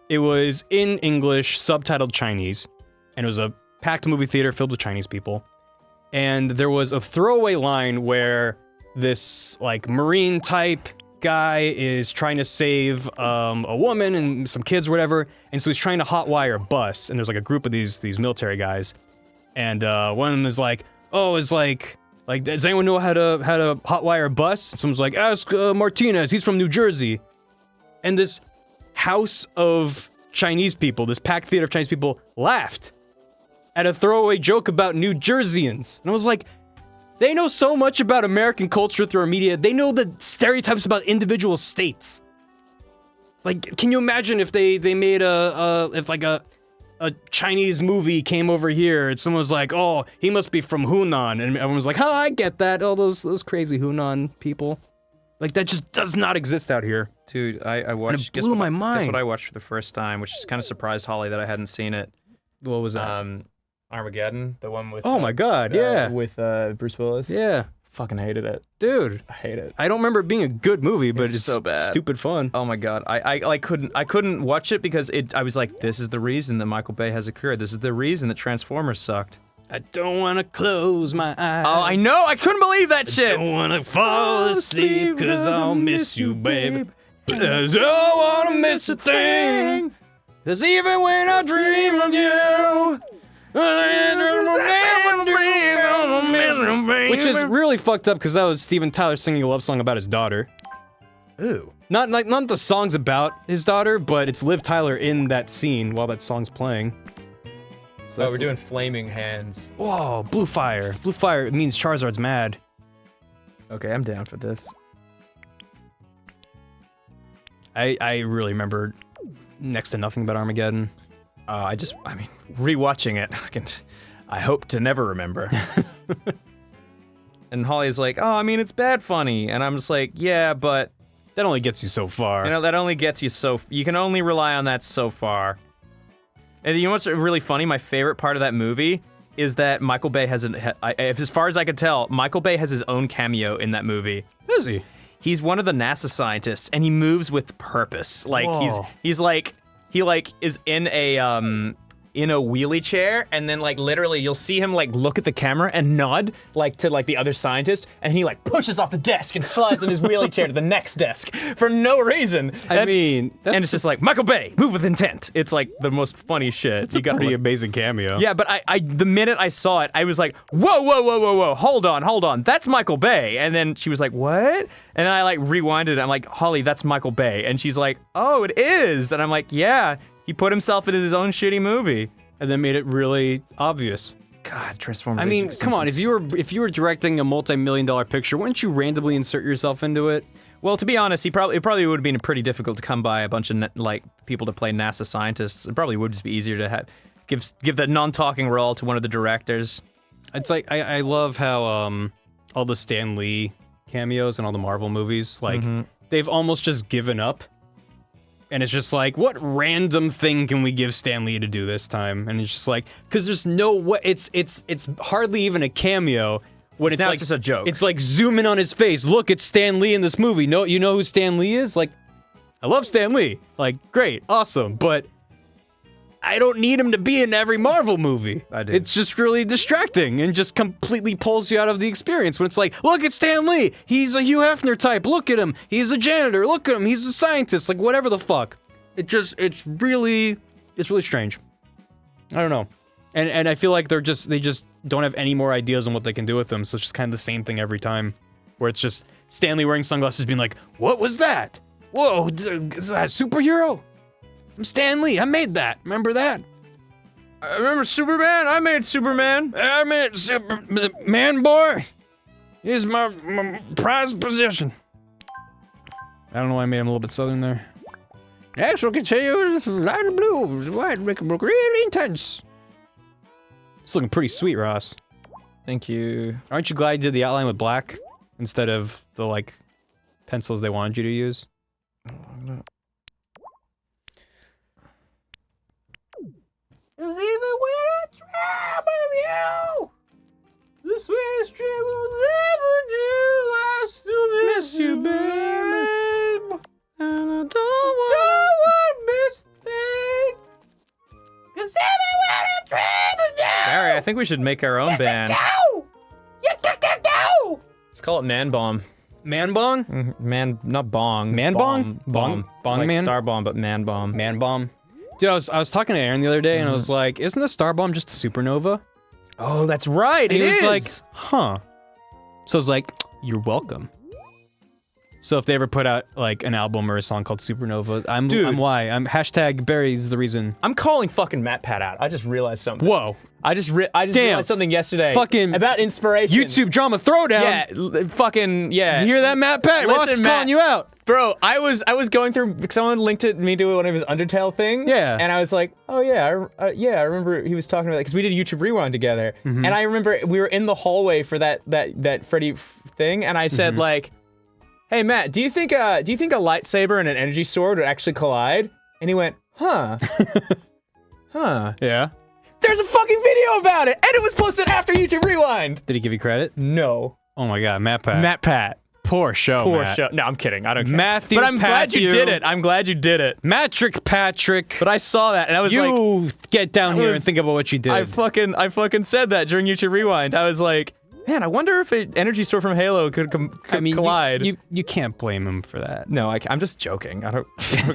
it was in English, subtitled Chinese, and it was a packed movie theater filled with Chinese people. And there was a throwaway line where this, like, Marine-type guy is trying to save a woman and some kids or whatever, and so he's trying to hotwire a bus, and there's, like, a group of these military guys. And one of them is like, oh, is like, does anyone know how to hotwire a bus? And someone's like, ask Martinez, he's from New Jersey. And this house of Chinese people, this packed theater of Chinese people, laughed at a throwaway joke about New Jerseyans. And I was like, they know so much about American culture through our media. They know the stereotypes about individual states. Like, can you imagine if they made a Chinese movie came over here and someone was like, oh, he must be from Hunan, and everyone was like, oh, I get that, all those crazy Hunan people. Like, that just does not exist out here. Dude, I watched... And it blew my mind. Guess what I watched for the first time, which kind of surprised Holly that I hadn't seen it. What was that? Armageddon, the one with... Oh my god, yeah. With Bruce Willis. Yeah. Fucking hated it. Dude. I hate it. I don't remember it being a good movie, but it's so bad. Stupid fun. Oh my god, I couldn't watch it because I was like, this is the reason that Michael Bay has a career. This is the reason that Transformers sucked. I don't want to close my eyes. Oh, I know, I couldn't believe that shit. I don't want to fall asleep because I'll miss you, babe. I don't want to miss a thing. Because even when I dream of you, which is really fucked up because that was Steven Tyler singing a love song about his daughter. Ooh. Not the song's about his daughter, but it's Liv Tyler in that scene while that song's playing. So we're doing flaming hands. Whoa, blue fire. Blue fire means Charizard's mad. Okay, I'm down for this. I really remember next to nothing about Armageddon. Rewatching it, I hope to never remember. And Holly's like, oh, I mean, it's bad funny. And I'm just like, yeah, but... That only gets you so far. You know, that only gets you so... You can only rely on that so far. And you know what's really funny? My favorite part of that movie is that Michael Bay has as far as I could tell, Michael Bay has his own cameo in that movie. Is he? He's one of the NASA scientists, and he moves with purpose. Like, Whoa. he's like... He, like, is in a wheelie chair, and then, like, literally you'll see him, like, look at the camera and nod, like, to, like, the other scientist, and he, like, pushes off the desk and slides in his wheelie chair to the next desk for no reason. And it's just like, Michael Bay, move with intent. It's, like, the most funny shit. It's a pretty amazing cameo. Yeah, but the minute I saw it, I was like, whoa, hold on, that's Michael Bay. And then she was like, what? And then I, like, rewinded it. I'm like, Holly, that's Michael Bay. And she's like, oh, it is. And I'm like, yeah, he put himself into his own shitty movie. And then made it really obvious. God, Transformers. I mean, come on, if you were directing a multi-million-dollar picture, wouldn't you randomly insert yourself into it? Well, to be honest, it probably would have been pretty difficult to come by a bunch of people to play NASA scientists. It probably would just be easier to give the non-talking role to one of the directors. It's like I love how all the Stan Lee cameos and all the Marvel movies, like they've almost just given up. And it's just like, what random thing can we give Stan Lee to do this time? And it's just like, because there's no way, it's hardly even a cameo. When it's now like, it's just a joke. It's like zooming on his face. Look, it's Stan Lee in this movie. No, you know who Stan Lee is? Like, I love Stan Lee. Like, great, awesome, but I don't need him to be in every Marvel movie. I do. It's just really distracting and just completely pulls you out of the experience when it's like, look at Stan Lee. He's a Hugh Hefner type. Look at him. He's a janitor. Look at him. He's a scientist. Like, whatever the fuck. It's really strange. I don't know. And I feel like they just don't have any more ideas on what they can do with them. So it's just kind of the same thing every time. Where it's just Stan Lee wearing sunglasses being like, what was that? Whoa, is that a superhero? I'm Stan Lee. I made that. Remember that? I remember Superman. I made Superman. I made Man Boy. He's my prized possession. I don't know why I made him a little bit southern there. Next, we'll continue with light and blue. White make him look really intense. It's looking pretty sweet, Ross. Thank you. Aren't you glad you did the outline with black instead of the, like, pencils they wanted you to use? Cause even when I dream of you, the sweetest dream will never do. I still miss you, babe. And I don't want mistake. Cause even when I dream of you, Barry, I think we should make our own band. go. Let's call it Man Bomb. Man bong? Man, not bong. Man bong? Bomb. Bong like man? Star Bomb, but Man Bomb. Man bomb. Dude, I was talking to Aaron the other day, and I was like, "Isn't the star bomb just a supernova?" Oh, that's right. And It he was is. like, "Huh." So I was like, "You're welcome." So if they ever put out like an album or a song called Supernova, I'm why. I'm hashtag Barry's the reason. I'm calling fucking MatPat out. I just realized something. Whoa. I just Damn. realized something yesterday. Fucking about inspiration. YouTube drama throwdown. Yeah, fucking yeah. You hear that, Matt Pat? Listen, Ross is Matt. calling you out. Bro, I was going through. Someone linked me to one of his Undertale things. Yeah. And I was like, oh yeah, I remember he was talking about that because we did YouTube Rewind together. And I remember we were in the hallway for that Freddy thing, and I said like, hey Matt, do you think a lightsaber and an energy sword would actually collide? And he went, huh, huh. Yeah. There's a fucking video about it, and it was posted after YouTube Rewind. Did he give you credit? No. Oh my God, Matt Pat. Matt Pat. Poor show, Poor Matt. show. No, I'm kidding. I don't care. Matthew But I'm glad you Patthew. did it. I'm glad you did it. Matrick Patrick. But I saw that, and I was like, You get down here and was- think about what you did. I fucking said that during YouTube Rewind. I was like, man, I wonder if an energy sword from Halo could collide. You can't blame him for that. No, I'm just joking. I don't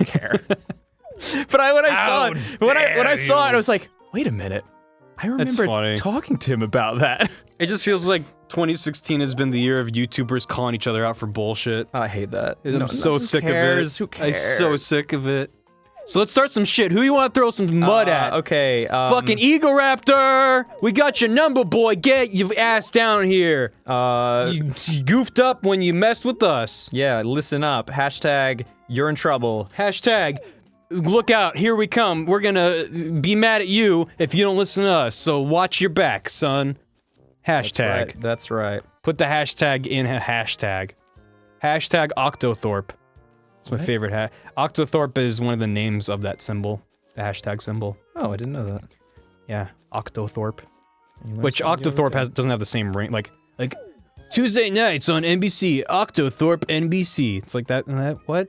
care. But when I saw it, I was like, wait a minute. I remember funny. talking to him about that. It just feels like 2016 has been the year of YouTubers calling each other out for bullshit. I hate that. I'm so sick of it. Who cares? I'm so sick of it. So let's start some shit. Who you want to throw some mud at? Okay. Fucking Eagle Raptor! We got your number, boy. Get your ass down here. You goofed up when you messed with us. Yeah, listen up. Hashtag, you're in trouble. Hashtag, look out, here we come. We're gonna be mad at you if you don't listen to us, so watch your back, son. Hashtag. That's right. Put the hashtag in a hashtag. Hashtag Octothorpe. It's my favorite Octothorpe is one of the names of that symbol. The hashtag symbol. Oh, I didn't know that. Yeah, Octothorpe. Which Octothorpe doesn't have the same ring. Like Tuesday nights on NBC, Octothorpe NBC. It's like that. What?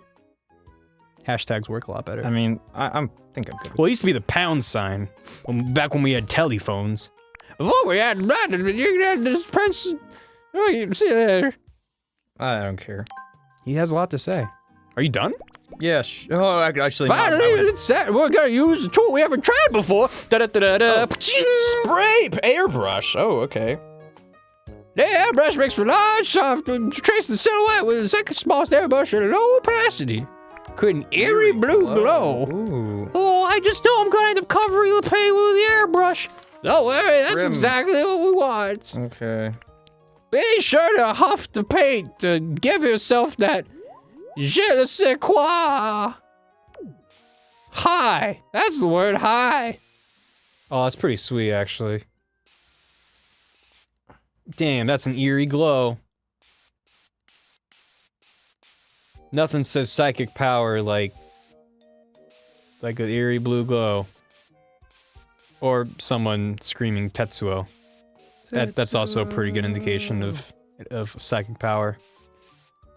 Hashtags work a lot better. I mean, I think I'm good. Well, it used to be the pound sign back when we had telephones. Before we had this Prince. Oh, you see there. I don't care. He has a lot to say. Are you done? Yeah. Oh, actually. Finally, it's set. We're gonna use a tool we haven't tried before. Da-da-da-da-da. Spray airbrush. Oh, okay. The airbrush makes for large, soft, trace the silhouette with the second smallest airbrush at a low opacity. Create an eerie blue glow. Ooh. Oh, I just know I'm gonna end up covering the paint with the airbrush. Don't worry, that's Grim. exactly what we want. Okay. Be sure to huff the paint to give yourself that je ne sais quoi. High. That's the word, high. Oh, that's pretty sweet, actually. Damn, that's an eerie glow. Nothing says psychic power like an eerie blue glow. Or someone screaming Tetsuo. That's also a pretty good indication of psychic power.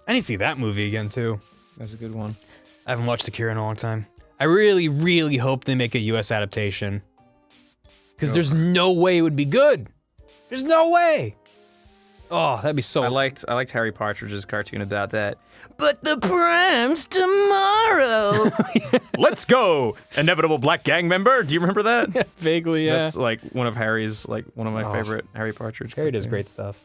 I need to see that movie again too. That's a good one. I haven't watched Akira in a long time. I really, really hope they make a US adaptation. Because there's no way it would be good. There's no way. Oh, that'd be so... I liked Harry Partridge's cartoon about that. But the prime's tomorrow. Let's go, inevitable black gang member. Do you remember that? Vaguely, yeah. That's like one of my favorite Harry Partridge. Harry does cartoons. great stuff.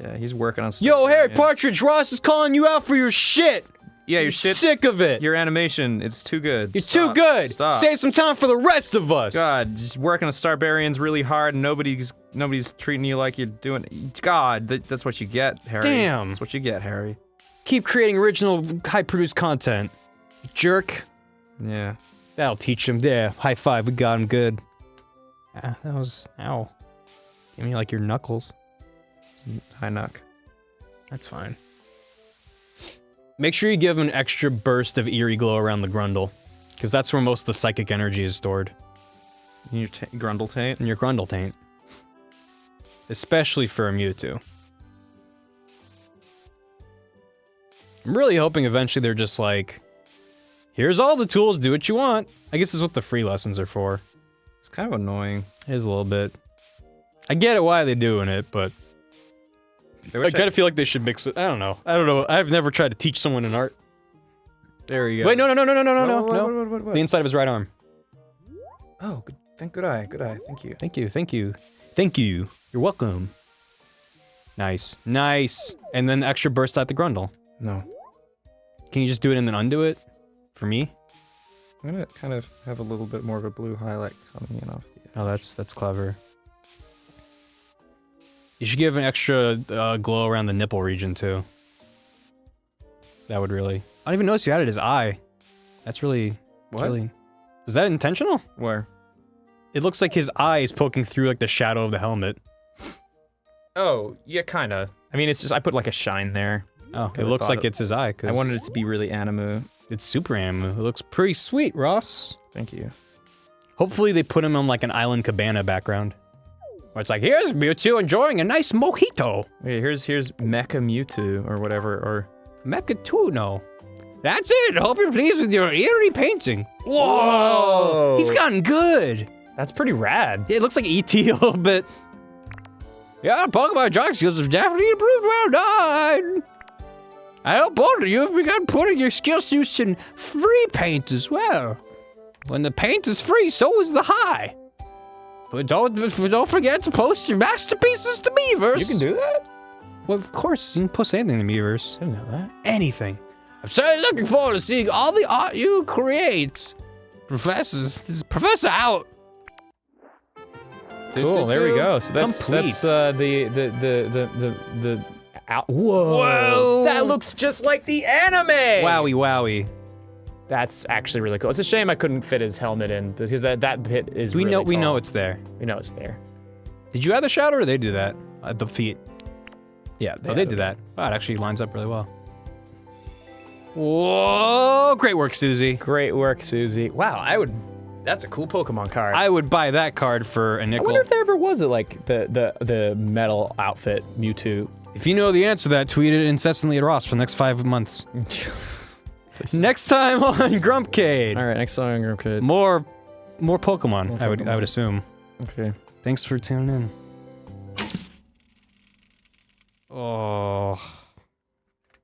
Yeah, he's working on. Yo, Harry variants. Partridge, Ross is calling you out for your shit. Yeah, your He's shit. sick of it. Your animation, it's too good. You're too good. Stop. Save some time for the rest of us. God, just working on Starbarians really hard, and nobody's treating you like you're doing. God, that's what you get, Harry. Damn. That's what you get, Harry. Keep creating original, high-produced content. Jerk. Yeah. That'll teach him. Yeah, high five. We got him good. Ah, that was... Ow. Give me, like, your knuckles. High knuck. That's fine. Make sure you give him an extra burst of eerie glow around the grundle. Because that's where most of the psychic energy is stored. In your grundle taint. In your grundle taint. Especially for a Mewtwo. I'm really hoping eventually they're just like, here's all the tools, do what you want. I guess this is what the free lessons are for. It's kind of annoying. It is a little bit. I get it why they're doing it, but I kind of feel like they should mix it. I don't know. I've never tried to teach someone an art. There you go. Wait, no. What? The inside of his right arm. Oh, good eye. Thank you. Thank you. You're welcome. Nice. And then extra burst out the grundle. No. Can you just do it and then undo it? For me? I'm gonna kind of have a little bit more of a blue highlight coming in off the edge. Oh, that's clever. You should give an extra glow around the nipple region too. That would really... I don't even notice you added his eye. That's really... What? Really... Was that intentional? Where? It looks like his eye is poking through like the shadow of the helmet. Oh, yeah, kinda. I mean, it's just, I put like a shine there. Oh, it looks like it's his eye, because... I wanted it to be really anime. It's super anime. It looks pretty sweet, Ross. Thank you. Hopefully they put him on like an island cabana background. Where it's like, here's Mewtwo enjoying a nice mojito. Okay, here's Mecha Mewtwo or whatever, or Mechatuno. That's it. Hope you're pleased with your eerie painting. Whoa! He's gotten good. That's pretty rad. It looks like E.T. a little bit. Yeah, Pokemon Jock skills have definitely improved well done. I hope both of you have begun putting your skills to use in free paint as well. When the paint is free, so is the high. But don't forget to post your masterpieces to Miiverse. You can do that? Well, of course, you can post anything to Miiverse. I didn't know that. Anything. I'm certainly looking forward to seeing all the art you create. This is Professor out. Cool, there we go. So that's Complete. the whoa. That looks just like the anime. Wowie. That's actually really cool. It's a shame I couldn't fit his helmet in because that bit is We really know tall. it's there. We know it's there. Did you add the shadow or they do that at the feet? Yeah, They did that. Wow, it actually lines up really well. Whoa! Great work, Susie. Great work, Susie. Wow, that's a cool Pokemon card. I would buy that card for a I nickel. wonder if there ever was like the metal outfit Mewtwo. If you know the answer to that, tweet it incessantly at Ross for the next 5 months. Next time on Grumpcade. All right, next time on Grumpcade. More Pokemon. I would assume. Okay. Thanks for tuning in. Oh.